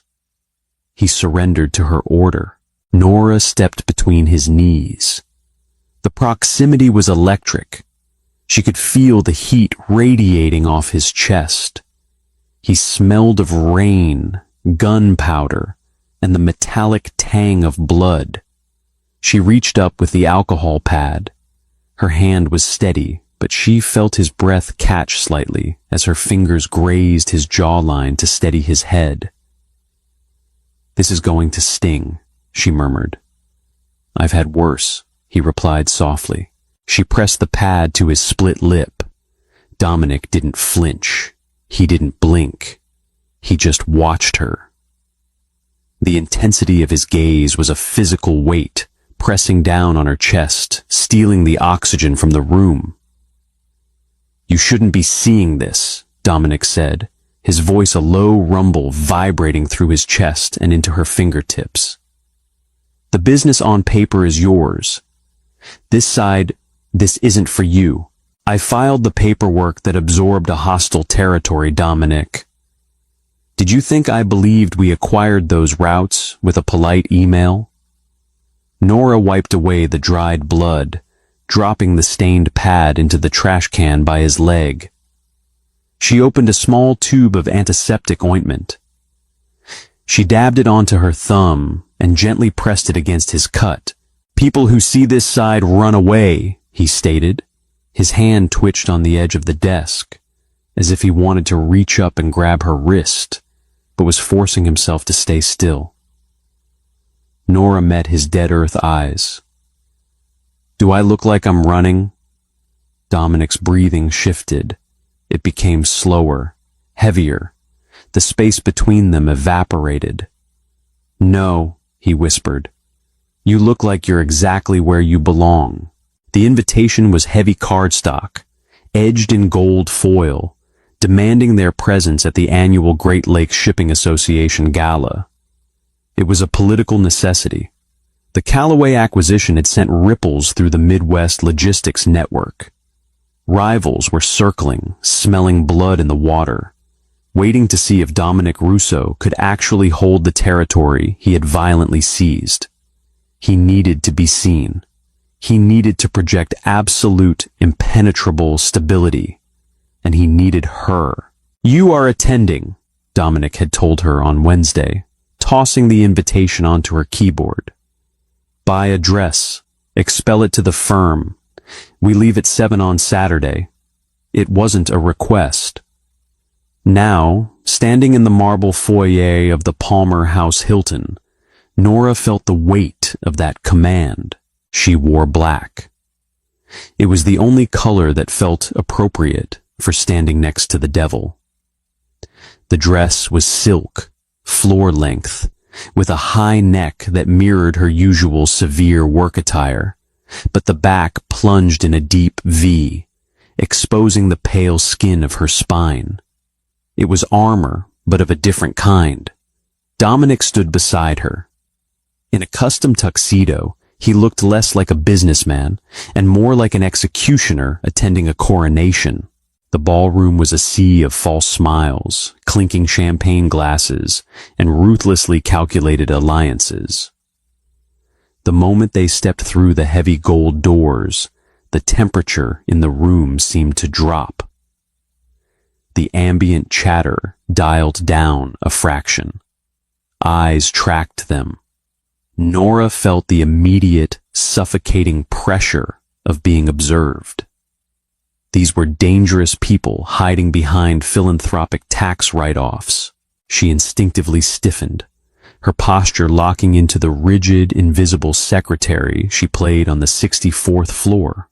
He surrendered to her order. Nora stepped between his knees. The proximity was electric. She could feel the heat radiating off his chest. He smelled of rain, gunpowder, and the metallic tang of blood. She reached up with the alcohol pad. Her hand was steady, but she felt his breath catch slightly as her fingers grazed his jawline to steady his head. "This is going to sting," she murmured. "I've had worse," he replied softly. She pressed the pad to his split lip. Dominic didn't flinch. He didn't blink. He just watched her. The intensity of his gaze was a physical weight, pressing down on her chest, stealing the oxygen from the room. "You shouldn't be seeing this," Dominic said, his voice a low rumble vibrating through his chest and into her fingertips. "The business on paper is yours. This side, this isn't for you. I filed the paperwork that absorbed a hostile territory, Dominic. Did you think I believed we acquired those routes with a polite email?" Nora wiped away the dried blood, dropping the stained pad into the trash can by his leg. She opened a small tube of antiseptic ointment. She dabbed it onto her thumb and gently pressed it against his cut. "People who see this side run away," he stated. His hand twitched on the edge of the desk, as if he wanted to reach up and grab her wrist, but was forcing himself to stay still. Nora met his dead earth eyes. "Do I look like I'm running?" Dominic's breathing shifted. It became slower, heavier. The space between them evaporated. "No," he whispered. You look like you're exactly where you belong." The invitation was heavy cardstock, edged in gold foil, demanding their presence at the annual Great Lakes Shipping Association Gala. It was a political necessity. The Callaway acquisition had sent ripples through the Midwest logistics network. Rivals were circling, smelling blood in the water, waiting to see if Dominic Russo could actually hold the territory he had violently seized. He needed to be seen. He needed to project absolute, impenetrable stability. And he needed her. "You are attending," Dominic had told her on Wednesday, tossing the invitation onto her keyboard. "Buy a dress. Expel it to the firm. We leave at 7 on Saturday." It wasn't a request. Now, standing in the marble foyer of the Palmer House Hilton, Nora felt the weight of that command. She wore black. It was the only color that felt appropriate for standing next to the devil. The dress was silk, floor length, with a high neck that mirrored her usual severe work attire, but the back plunged in a deep V, exposing the pale skin of her spine. It was armor, but of a different kind. Dominic stood beside her. In a custom tuxedo, he looked less like a businessman and more like an executioner attending a coronation. The ballroom was a sea of false smiles, clinking champagne glasses, and ruthlessly calculated alliances. The moment they stepped through the heavy gold doors, the temperature in the room seemed to drop. The ambient chatter dialed down a fraction. Eyes tracked them. Nora felt the immediate, suffocating pressure of being observed. These were dangerous people hiding behind philanthropic tax write-offs. She instinctively stiffened, her posture locking into the rigid, invisible secretary she played on the 64th floor.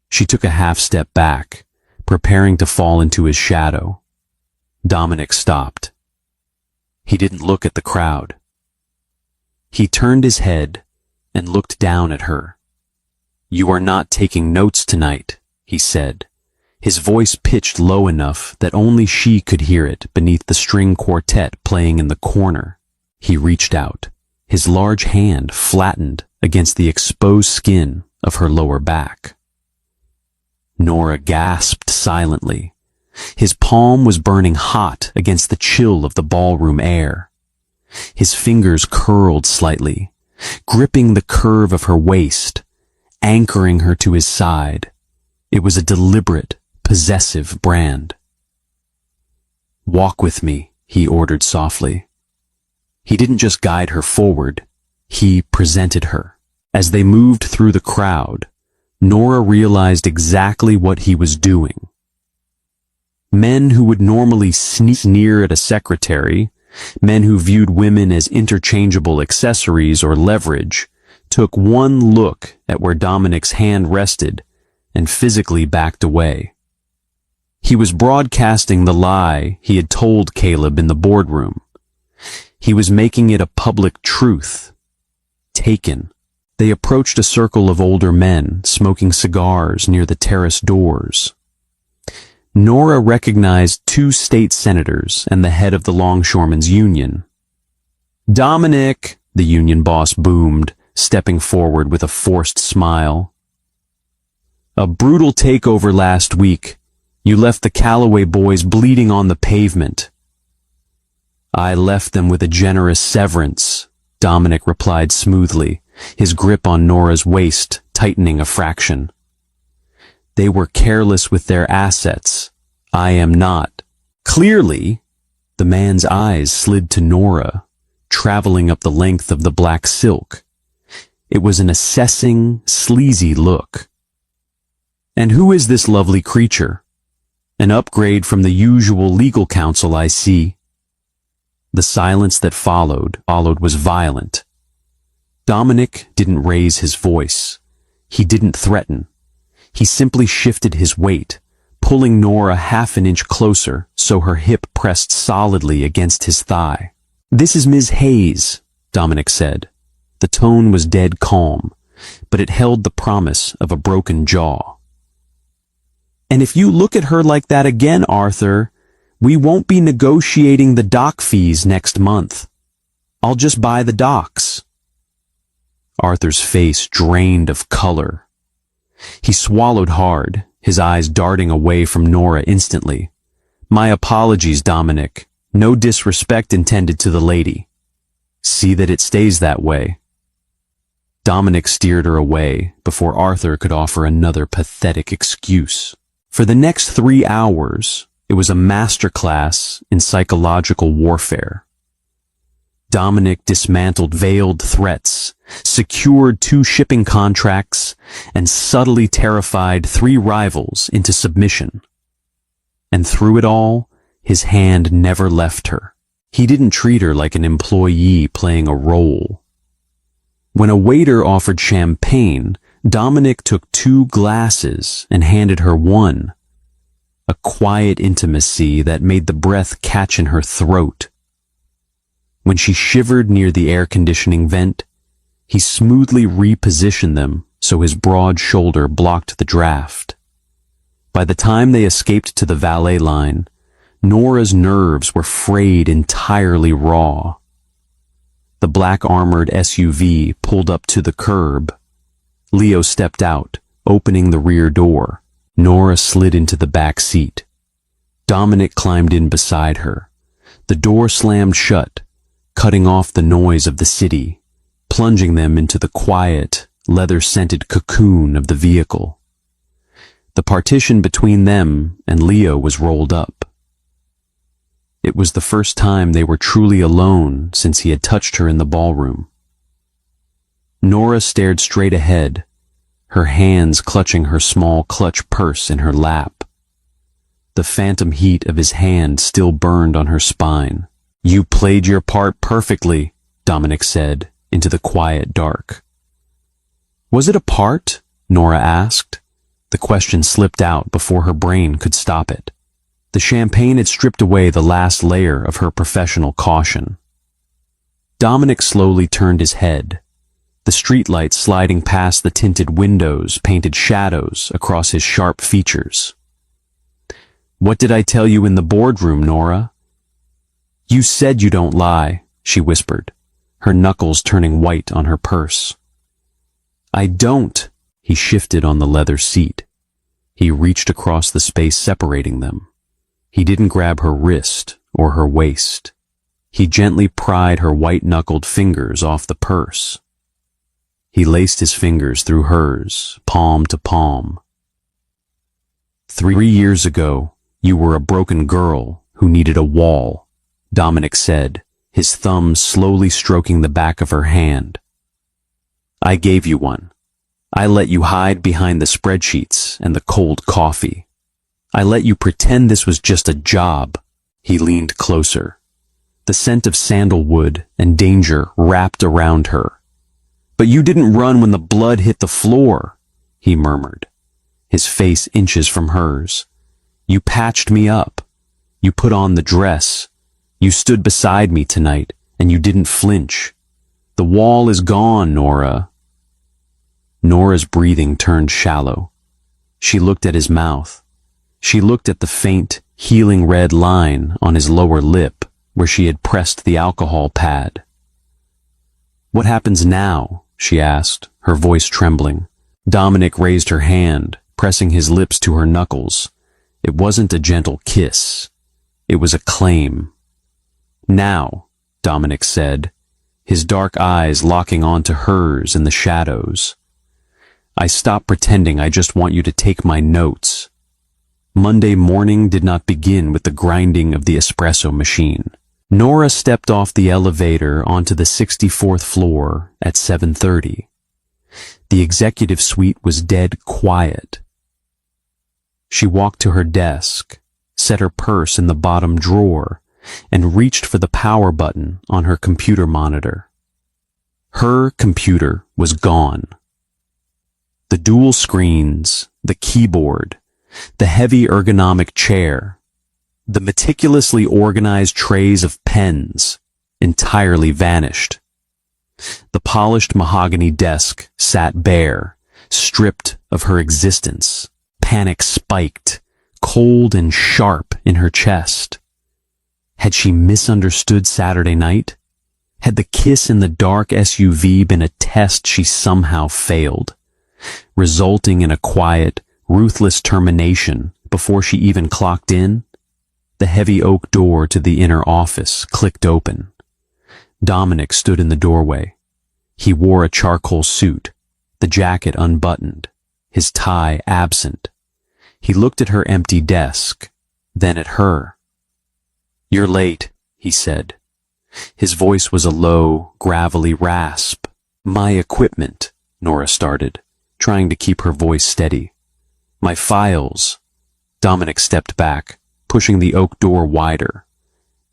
She took a half step back, preparing to fall into his shadow. Dominic stopped. He didn't look at the crowd. He turned his head and looked down at her. "You are not taking notes tonight," he said, his voice pitched low enough that only she could hear it beneath the string quartet playing in the corner. He reached out, his large hand flattened against the exposed skin of her lower back. Nora gasped silently. His palm was burning hot against the chill of the ballroom air. His fingers curled slightly, gripping the curve of her waist, anchoring her to his side. It was a deliberate, possessive brand. "Walk with me," he ordered softly. He didn't just guide her forward, he presented her. As they moved through the crowd, Nora realized exactly what he was doing. Men who would normally sneer at a secretary, men who viewed women as interchangeable accessories or leverage, took one look at where Dominic's hand rested and physically backed away. He was broadcasting the lie he had told Caleb in the boardroom. He was making it a public truth. Taken. They approached a circle of older men smoking cigars near the terrace doors. Nora recognized 2 state senators and the head of the Longshoremen's Union. "Dominic," the union boss boomed, stepping forward with a forced smile. "A brutal takeover last week. You left the Callaway boys bleeding on the pavement." "I left them with a generous severance," Dominic replied smoothly, his grip on Nora's waist tightening a fraction. "They were careless with their assets. I am not." Clearly, the man's eyes slid to Nora, traveling up the length of the black silk. It was an assessing, sleazy look. "And who is this lovely creature? An upgrade from the usual legal counsel, I see." The silence that followed was violent. Dominic didn't raise his voice. He didn't threaten. He simply shifted his weight, pulling Nora half an inch closer so her hip pressed solidly against his thigh. "This is Ms. Hayes," Dominic said. The The tone was dead calm, but it held the promise of a broken jaw. "And if you look at her like that again, Arthur, we won't be negotiating the dock fees next month. I'll just buy the docks." Arthur's face drained of color. He swallowed hard, his eyes darting away from Nora instantly. "My apologies, Dominic. No disrespect intended to the lady. See that it stays that way." Dominic steered her away before Arthur could offer another pathetic excuse. For the next 3 hours, it was a masterclass in psychological warfare. Dominic dismantled veiled threats, secured 2 shipping contracts, and subtly terrified 3 rivals into submission. And through it all, his hand never left her. He didn't treat her like an employee playing a role. When a waiter offered champagne, Dominic took 2 glasses and handed her 1. A quiet intimacy that made the breath catch in her throat. When she shivered near the air conditioning vent, he smoothly repositioned them so his broad shoulder blocked the draft. By the time they escaped to the valet line, Nora's nerves were frayed entirely raw. The black-armored SUV pulled up to the curb. Leo stepped out, opening the rear door. Nora slid into the back seat. Dominic climbed in beside her. The door slammed shut, cutting off the noise of the city, plunging them into the quiet, leather-scented cocoon of the vehicle. The partition between them and Leo was rolled up. It was the first time they were truly alone since he had touched her in the ballroom. Nora stared straight ahead, her hands clutching her small clutch purse in her lap. The phantom heat of his hand still burned on her spine. "You played your part perfectly," Dominic said, into the quiet dark. "Was it a part?" Nora asked. The question slipped out before her brain could stop it. The champagne had stripped away the last layer of her professional caution. Dominic slowly turned his head. The streetlight sliding past the tinted windows painted shadows across his sharp features. "What did I tell you in the boardroom, Nora?" "You said you don't lie," she whispered, her knuckles turning white on her purse. "I don't." He shifted on the leather seat. He reached across the space separating them. He didn't grab her wrist or her waist. He gently pried her white-knuckled fingers off the purse. He laced his fingers through hers, palm to palm. 3 years ago, you were a broken girl who needed a wall," Dominic said, his thumb slowly stroking the back of her hand. "I gave you one. I let you hide behind the spreadsheets and the cold coffee. I let you pretend this was just a job." He leaned closer. The scent of sandalwood and danger wrapped around her. "But you didn't run when the blood hit the floor," he murmured, his face inches from hers. "You patched me up. You put on the dress. You stood beside me tonight, and you didn't flinch. The wall is gone, Nora." Nora's breathing turned shallow. She looked at his mouth. She looked at the faint, healing red line on his lower lip where she had pressed the alcohol pad. "What happens now?" she asked, her voice trembling. Dominic raised her hand, pressing his lips to her knuckles. It wasn't a gentle kiss. It was a claim. "Now," Dominic said, his dark eyes locking onto hers in the shadows. "I stop pretending I just want you to take my notes." Monday morning did not begin with the grinding of the espresso machine. Nora stepped off the elevator onto the 64th floor at 7:30. The executive suite was dead quiet. She walked to her desk, set her purse in the bottom drawer, and reached for the power button on her computer monitor. Her computer was gone. The dual screens, the keyboard, the heavy ergonomic chair, the meticulously organized trays of pens entirely vanished. The polished mahogany desk sat bare, stripped of her existence, panic spiked, cold and sharp in her chest. Had she misunderstood Saturday night? Had the kiss in the dark SUV been a test she somehow failed, resulting in a quiet, ruthless termination before she even clocked in? The heavy oak door to the inner office clicked open. Dominic stood in the doorway. He wore a charcoal suit, the jacket unbuttoned, his tie absent. He looked at her empty desk, then at her. "You're late," he said. His voice was a low, gravelly rasp. "My equipment," Nora started, trying to keep her voice steady. "My files." Dominic stepped back, pushing the oak door wider.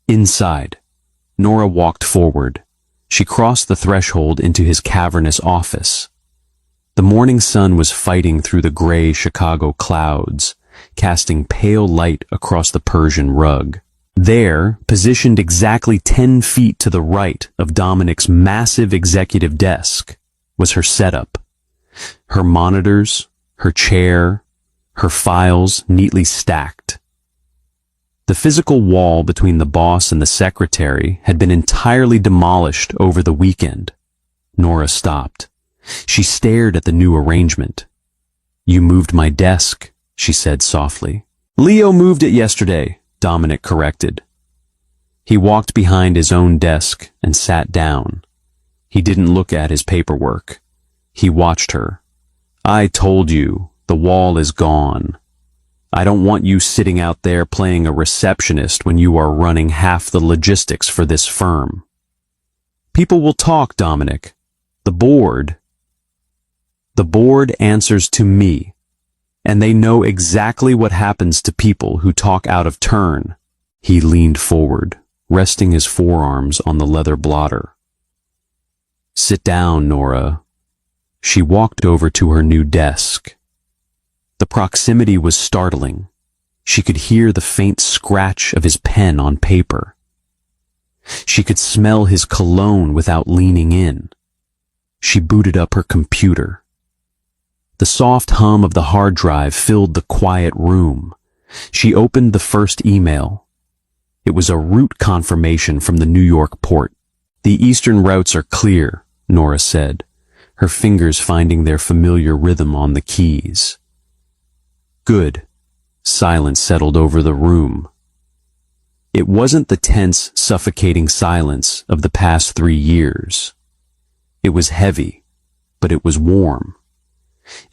Inside, Nora walked forward. She crossed the threshold into his cavernous office. The morning sun was fighting through the gray Chicago clouds, casting pale light across the Persian rug. There, positioned exactly 10 feet to the right of Dominic's massive executive desk, was her setup. Her monitors, her chair, her files neatly stacked. The physical wall between the boss and the secretary had been entirely demolished over the weekend. Nora stopped. She stared at the new arrangement. "You moved my desk," she said softly. "Leo moved it yesterday," Dominic corrected. He walked behind his own desk and sat down. He didn't look at his paperwork. He watched her. "I told you, the wall is gone. I don't want you sitting out there playing a receptionist when you are running half the logistics for this firm." "People will talk, Dominic. The board answers to me, and they know exactly what happens to people who talk out of turn." He leaned forward, resting his forearms on the leather blotter. "Sit down, Nora." She walked over to her new desk. The proximity was startling. She could hear the faint scratch of his pen on paper. She could smell his cologne without leaning in. She booted up her computer. The soft hum of the hard drive filled the quiet room. She opened the first email. It was a route confirmation from the New York port. "The eastern routes are clear," Nora said, her fingers finding their familiar rhythm on the keys. "Good." Silence settled over the room. It wasn't the tense, suffocating silence of the past 3 years. It was heavy, but it was warm.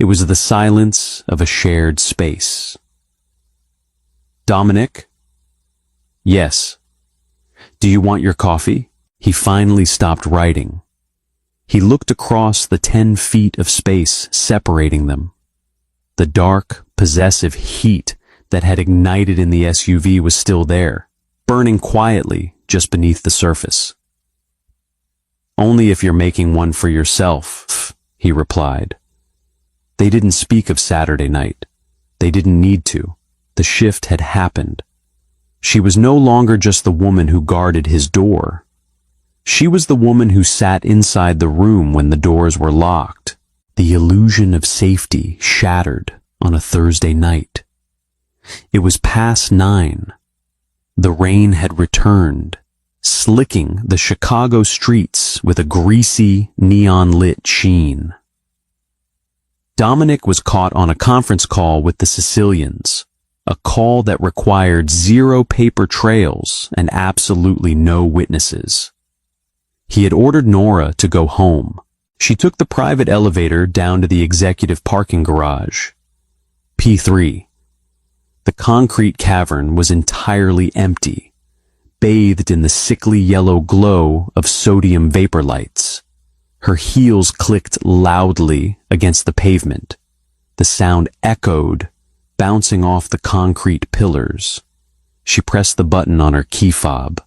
It was the silence of a shared space. "Dominic?" "Yes." "Do you want your coffee?" He finally stopped writing. He looked across the 10 feet of space separating them. The dark, possessive heat that had ignited in the SUV was still there, burning quietly just beneath the surface. "Only if you're making one for yourself," he replied. They didn't speak of Saturday night. They didn't need to. The shift had happened. She was no longer just the woman who guarded his door. She was the woman who sat inside the room when the doors were locked. The illusion of safety shattered on a Thursday night. It was past 9. The rain had returned, slicking the Chicago streets with a greasy, neon-lit sheen. Dominic was caught on a conference call with the Sicilians, a call that required 0 paper trails and absolutely no witnesses. He had ordered Nora to go home. She took the private elevator down to the executive parking garage. P3. The concrete cavern was entirely empty, bathed in the sickly yellow glow of sodium vapor lights. Her heels clicked loudly against the pavement. The sound echoed, bouncing off the concrete pillars. She pressed the button on her key fob.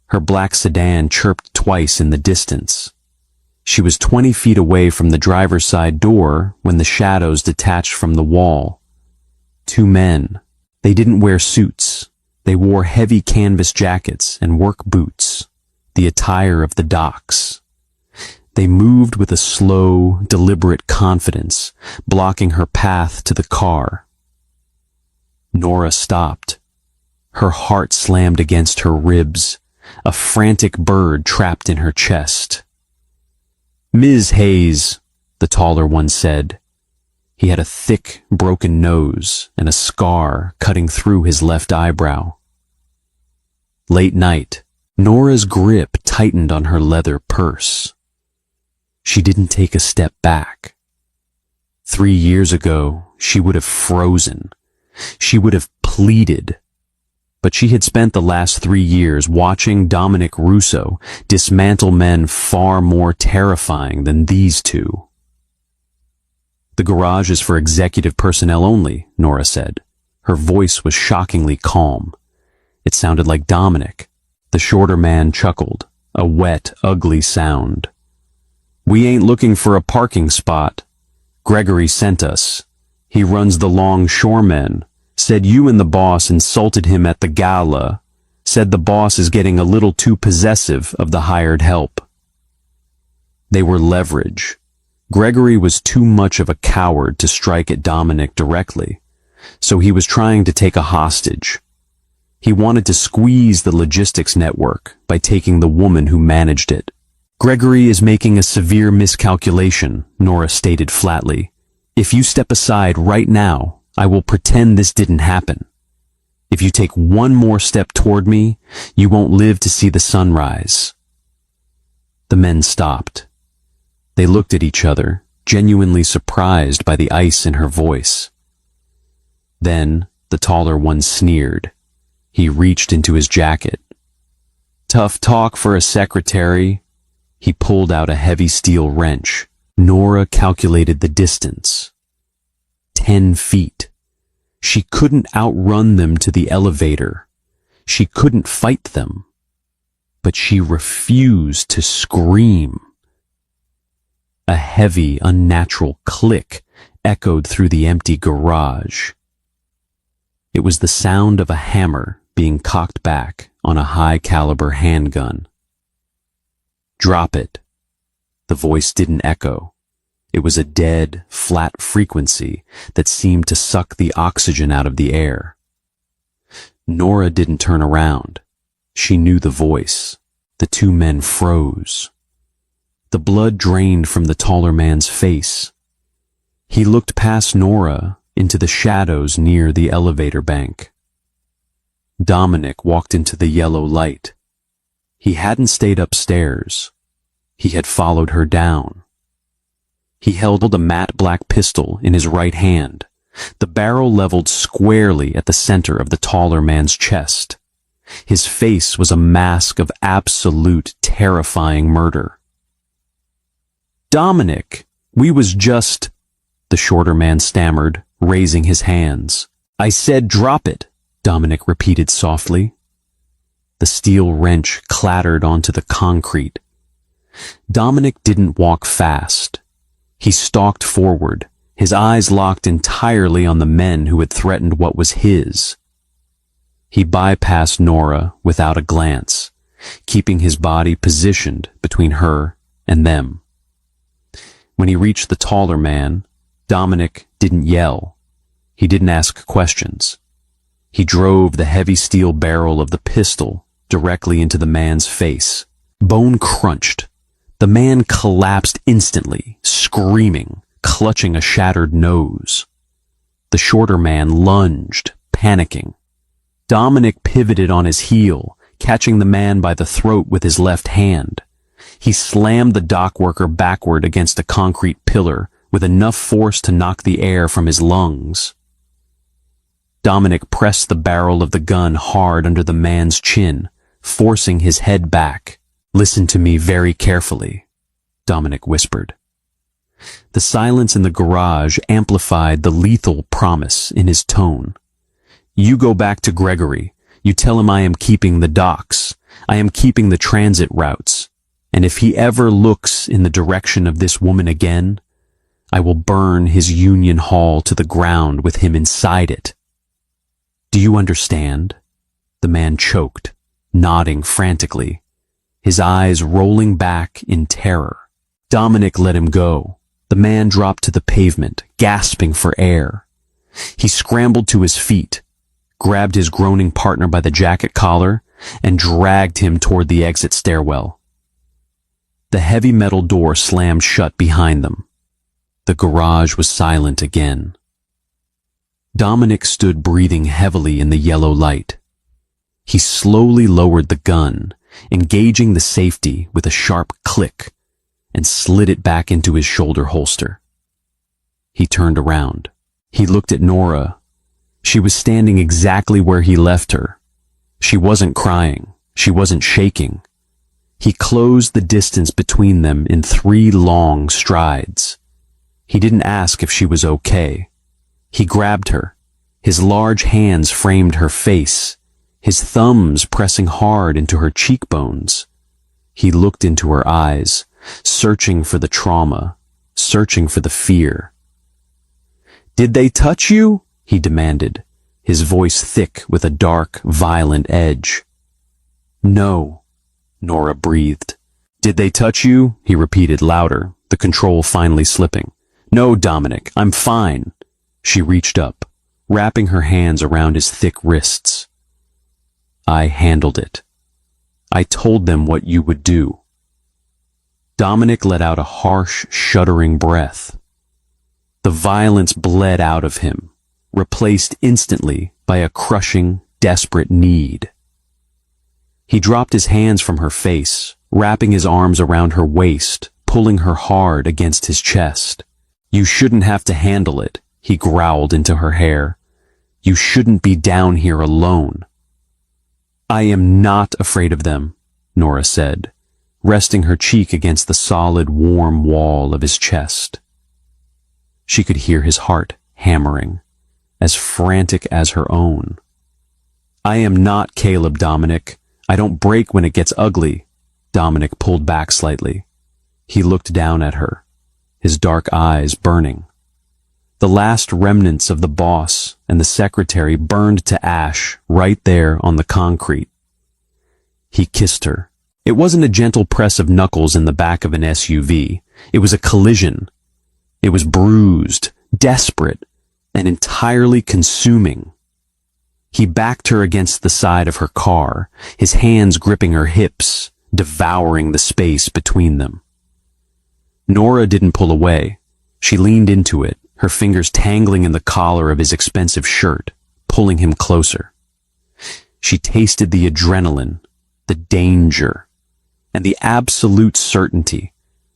Her black sedan chirped twice in the distance. She was 20 feet away from the driver's side door when the shadows detached from the wall. 2 men. They didn't wear suits. They wore heavy canvas jackets and work boots, the attire of the docks. They moved with a slow, deliberate confidence, blocking her path to the car. Nora stopped. Her heart slammed against her ribs, a frantic bird trapped in her chest. "Ms. Hayes," the taller one said. He had a thick, broken nose and a scar cutting through his left eyebrow. Late night, Nora's grip tightened on her leather purse. She didn't take a step back. 3 years ago, she would have frozen. She would have pleaded. But she had spent the last 3 years watching Dominic Russo dismantle men far more terrifying than these two. "The garage is for executive personnel only," Nora said. Her voice was shockingly calm. It sounded like Dominic. The shorter man chuckled, a wet, ugly sound. "We ain't looking for a parking spot. Gregory sent us. He runs the longshoremen. Said you and the boss insulted him at the gala. Said the boss is getting a little too possessive of the hired help." They were leverage. Gregory was too much of a coward to strike at Dominic directly, so he was trying to take a hostage. He wanted to squeeze the logistics network by taking the woman who managed it. "Gregory is making a severe miscalculation," Nora stated flatly. "If you step aside right now, I will pretend this didn't happen. If you take one more step toward me, you won't live to see the sunrise." The men stopped. They looked at each other, genuinely surprised by the ice in her voice. Then the taller one sneered. He reached into his jacket. "Tough talk for a secretary." He pulled out a heavy steel wrench. Nora calculated the distance. 10 feet. She couldn't outrun them to the elevator. She couldn't fight them. But she refused to scream. A heavy, unnatural click echoed through the empty garage. It was the sound of a hammer being cocked back on a high-caliber handgun. "Drop it." The voice didn't echo. It was a dead, flat frequency that seemed to suck the oxygen out of the air. Nora didn't turn around. She knew the voice. The two men froze. The blood drained from the taller man's face. He looked past Nora into the shadows near the elevator bank. Dominic walked into the yellow light. He hadn't stayed upstairs. He had followed her down. He held a matte black pistol in his right hand, the barrel leveled squarely at the center of the taller man's chest. His face was a mask of absolute, terrifying murder. "Dominic, we was just," the shorter man stammered, raising his hands. "I said drop it," Dominic repeated softly. The steel wrench clattered onto the concrete. Dominic didn't walk fast. He stalked forward, his eyes locked entirely on the men who had threatened what was his. He bypassed Nora without a glance, keeping his body positioned between her and them. When he reached the taller man, Dominic didn't yell. He didn't ask questions. He drove the heavy steel barrel of the pistol directly into the man's face. Bone crunched. The man collapsed instantly, screaming, clutching a shattered nose. The shorter man lunged, panicking. Dominic pivoted on his heel, catching the man by the throat with his left hand. He slammed the dock worker backward against a concrete pillar with enough force to knock the air from his lungs. Dominic pressed the barrel of the gun hard under the man's chin, forcing his head back. "Listen to me very carefully," Dominic whispered. The silence in the garage amplified the lethal promise in his tone. "You go back to Gregory. You tell him I am keeping the docks. I am keeping the transit routes. And if he ever looks in the direction of this woman again, I will burn his Union Hall to the ground with him inside it. Do you understand?" The man choked, nodding frantically, his eyes rolling back in terror. Dominic let him go. The man dropped to the pavement, gasping for air. He scrambled to his feet, grabbed his groaning partner by the jacket collar, and dragged him toward the exit stairwell. The heavy metal door slammed shut behind them. The garage was silent again. Dominic stood breathing heavily in the yellow light. He slowly lowered the gun, engaging the safety with a sharp click, and slid it back into his shoulder holster. He turned around. He looked at Nora. She was standing exactly where he left her. She wasn't crying. She wasn't shaking. He closed the distance between them in 3 long strides. He didn't ask if she was okay. He grabbed her. His large hands framed her face, his thumbs pressing hard into her cheekbones. He looked into her eyes, searching for the trauma, searching for the fear. "Did they touch you?" he demanded, his voice thick with a dark, violent edge. "No," Nora breathed. "Did they touch you?" he repeated louder, the control finally slipping. "No, Dominic, I'm fine." She reached up, wrapping her hands around his thick wrists. "I handled it. I told them what you would do." Dominic let out a harsh, shuddering breath. The violence bled out of him, replaced instantly by a crushing, desperate need. He dropped his hands from her face, wrapping his arms around her waist, pulling her hard against his chest. "You shouldn't have to handle it," he growled into her hair. "You shouldn't be down here alone." "I am not afraid of them," Nora said, resting her cheek against the solid, warm wall of his chest. She could hear his heart hammering, as frantic as her own. "I am not Caleb, Dominic. I don't break when it gets ugly." Dominic pulled back slightly. He looked down at her, his dark eyes burning. The last remnants of the boss and the secretary burned to ash right there on the concrete. He kissed her. It wasn't a gentle press of knuckles in the back of an SUV. It was a collision. It was bruised, desperate, and entirely consuming. He backed her against the side of her car, his hands gripping her hips, devouring the space between them. Nora didn't pull away. She leaned into it, her fingers tangling in the collar of his expensive shirt, pulling him closer. She tasted the adrenaline, the danger, and the absolute certainty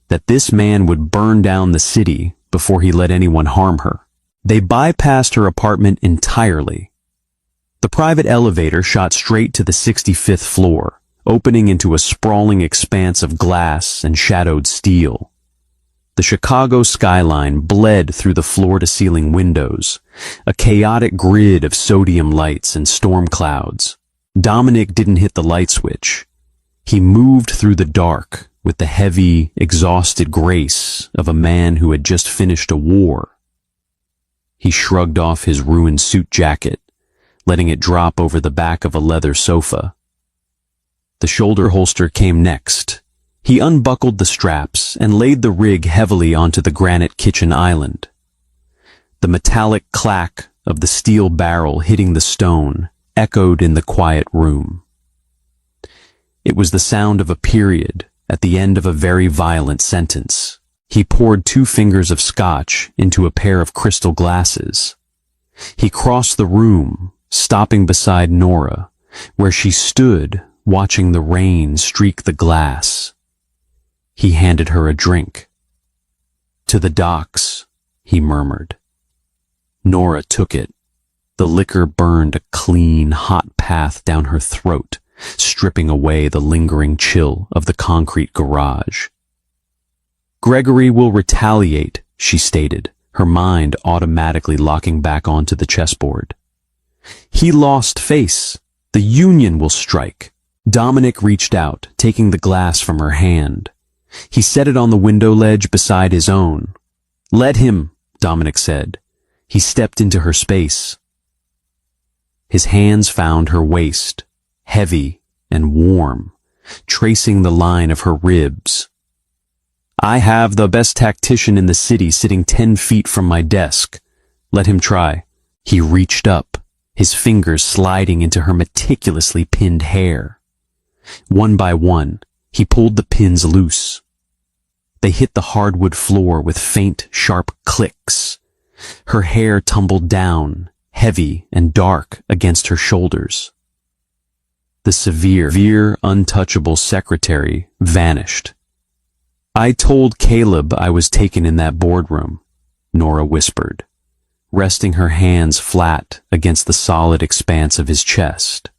that this man would burn down the city before he let anyone harm her. They bypassed her apartment entirely. The private elevator shot straight to the 65th floor, opening into a sprawling expanse of glass and shadowed steel. The Chicago skyline bled through the floor-to-ceiling windows, a chaotic grid of sodium lights and storm clouds. Dominic didn't hit the light switch. He moved through the dark with the heavy, exhausted grace of a man who had just finished a war. He shrugged off his ruined suit jacket, letting it drop over the back of a leather sofa. The shoulder holster came next. He unbuckled the straps and laid the rig heavily onto the granite kitchen island. The metallic clack of the steel barrel hitting the stone echoed in the quiet room. It was the sound of a period at the end of a very violent sentence. He poured 2 fingers of scotch into a pair of crystal glasses. He crossed the room, stopping beside Nora, where she stood watching the rain streak the glass. He handed her a drink. "To the docks," he murmured. Nora took it. The liquor burned a clean, hot path down her throat, stripping away the lingering chill of the concrete garage. "Gregory will retaliate," she stated, her mind automatically locking back onto the chessboard. "He lost face. The Union will strike." Dominic reached out, taking the glass from her hand. He set it on the window ledge beside his own. "Let him," Dominic said. He stepped into her space. His hands found her waist, heavy and warm, tracing the line of her ribs. I have the best tactician in the city sitting 10 feet from my desk. Let him try. He reached up, his fingers sliding into her meticulously pinned hair. One by one, he pulled the pins loose. They hit the hardwood floor with faint, sharp clicks. Her hair tumbled down, heavy and dark against her shoulders. The severe, untouchable secretary vanished. I told Caleb I was taken in that boardroom, Nora whispered, resting her hands flat against the solid expanse of his chest.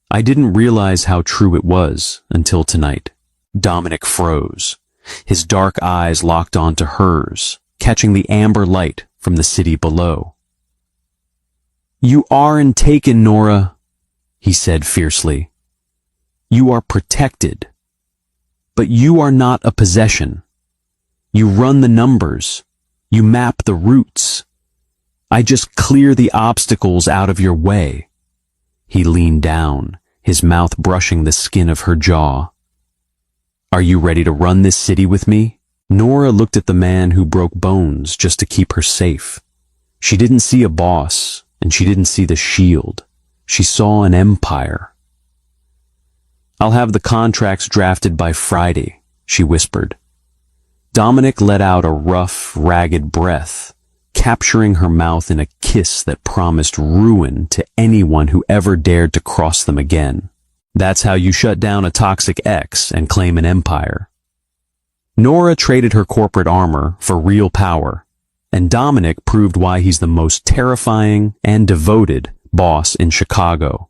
I didn't realize how true it was until tonight. Dominic froze, his dark eyes locked onto hers, catching the amber light from the city below. You aren't taken, Nora, he said fiercely. You are protected. But you are not a possession. You run the numbers. You map the routes. I just clear the obstacles out of your way. He leaned down, his mouth brushing the skin of her jaw. Are you ready to run this city with me? Nora looked at the man who broke bones just to keep her safe. She didn't see a boss, and she didn't see the shield. She saw an empire. I'll have the contracts drafted by Friday, she whispered. Dominic let out a rough, ragged breath, capturing her mouth in a kiss that promised ruin to anyone who ever dared to cross them again. That's how you shut down a toxic ex and claim an empire. Nora traded her corporate armor for real power, and Dominic proved why he's the most terrifying and devoted boss in Chicago.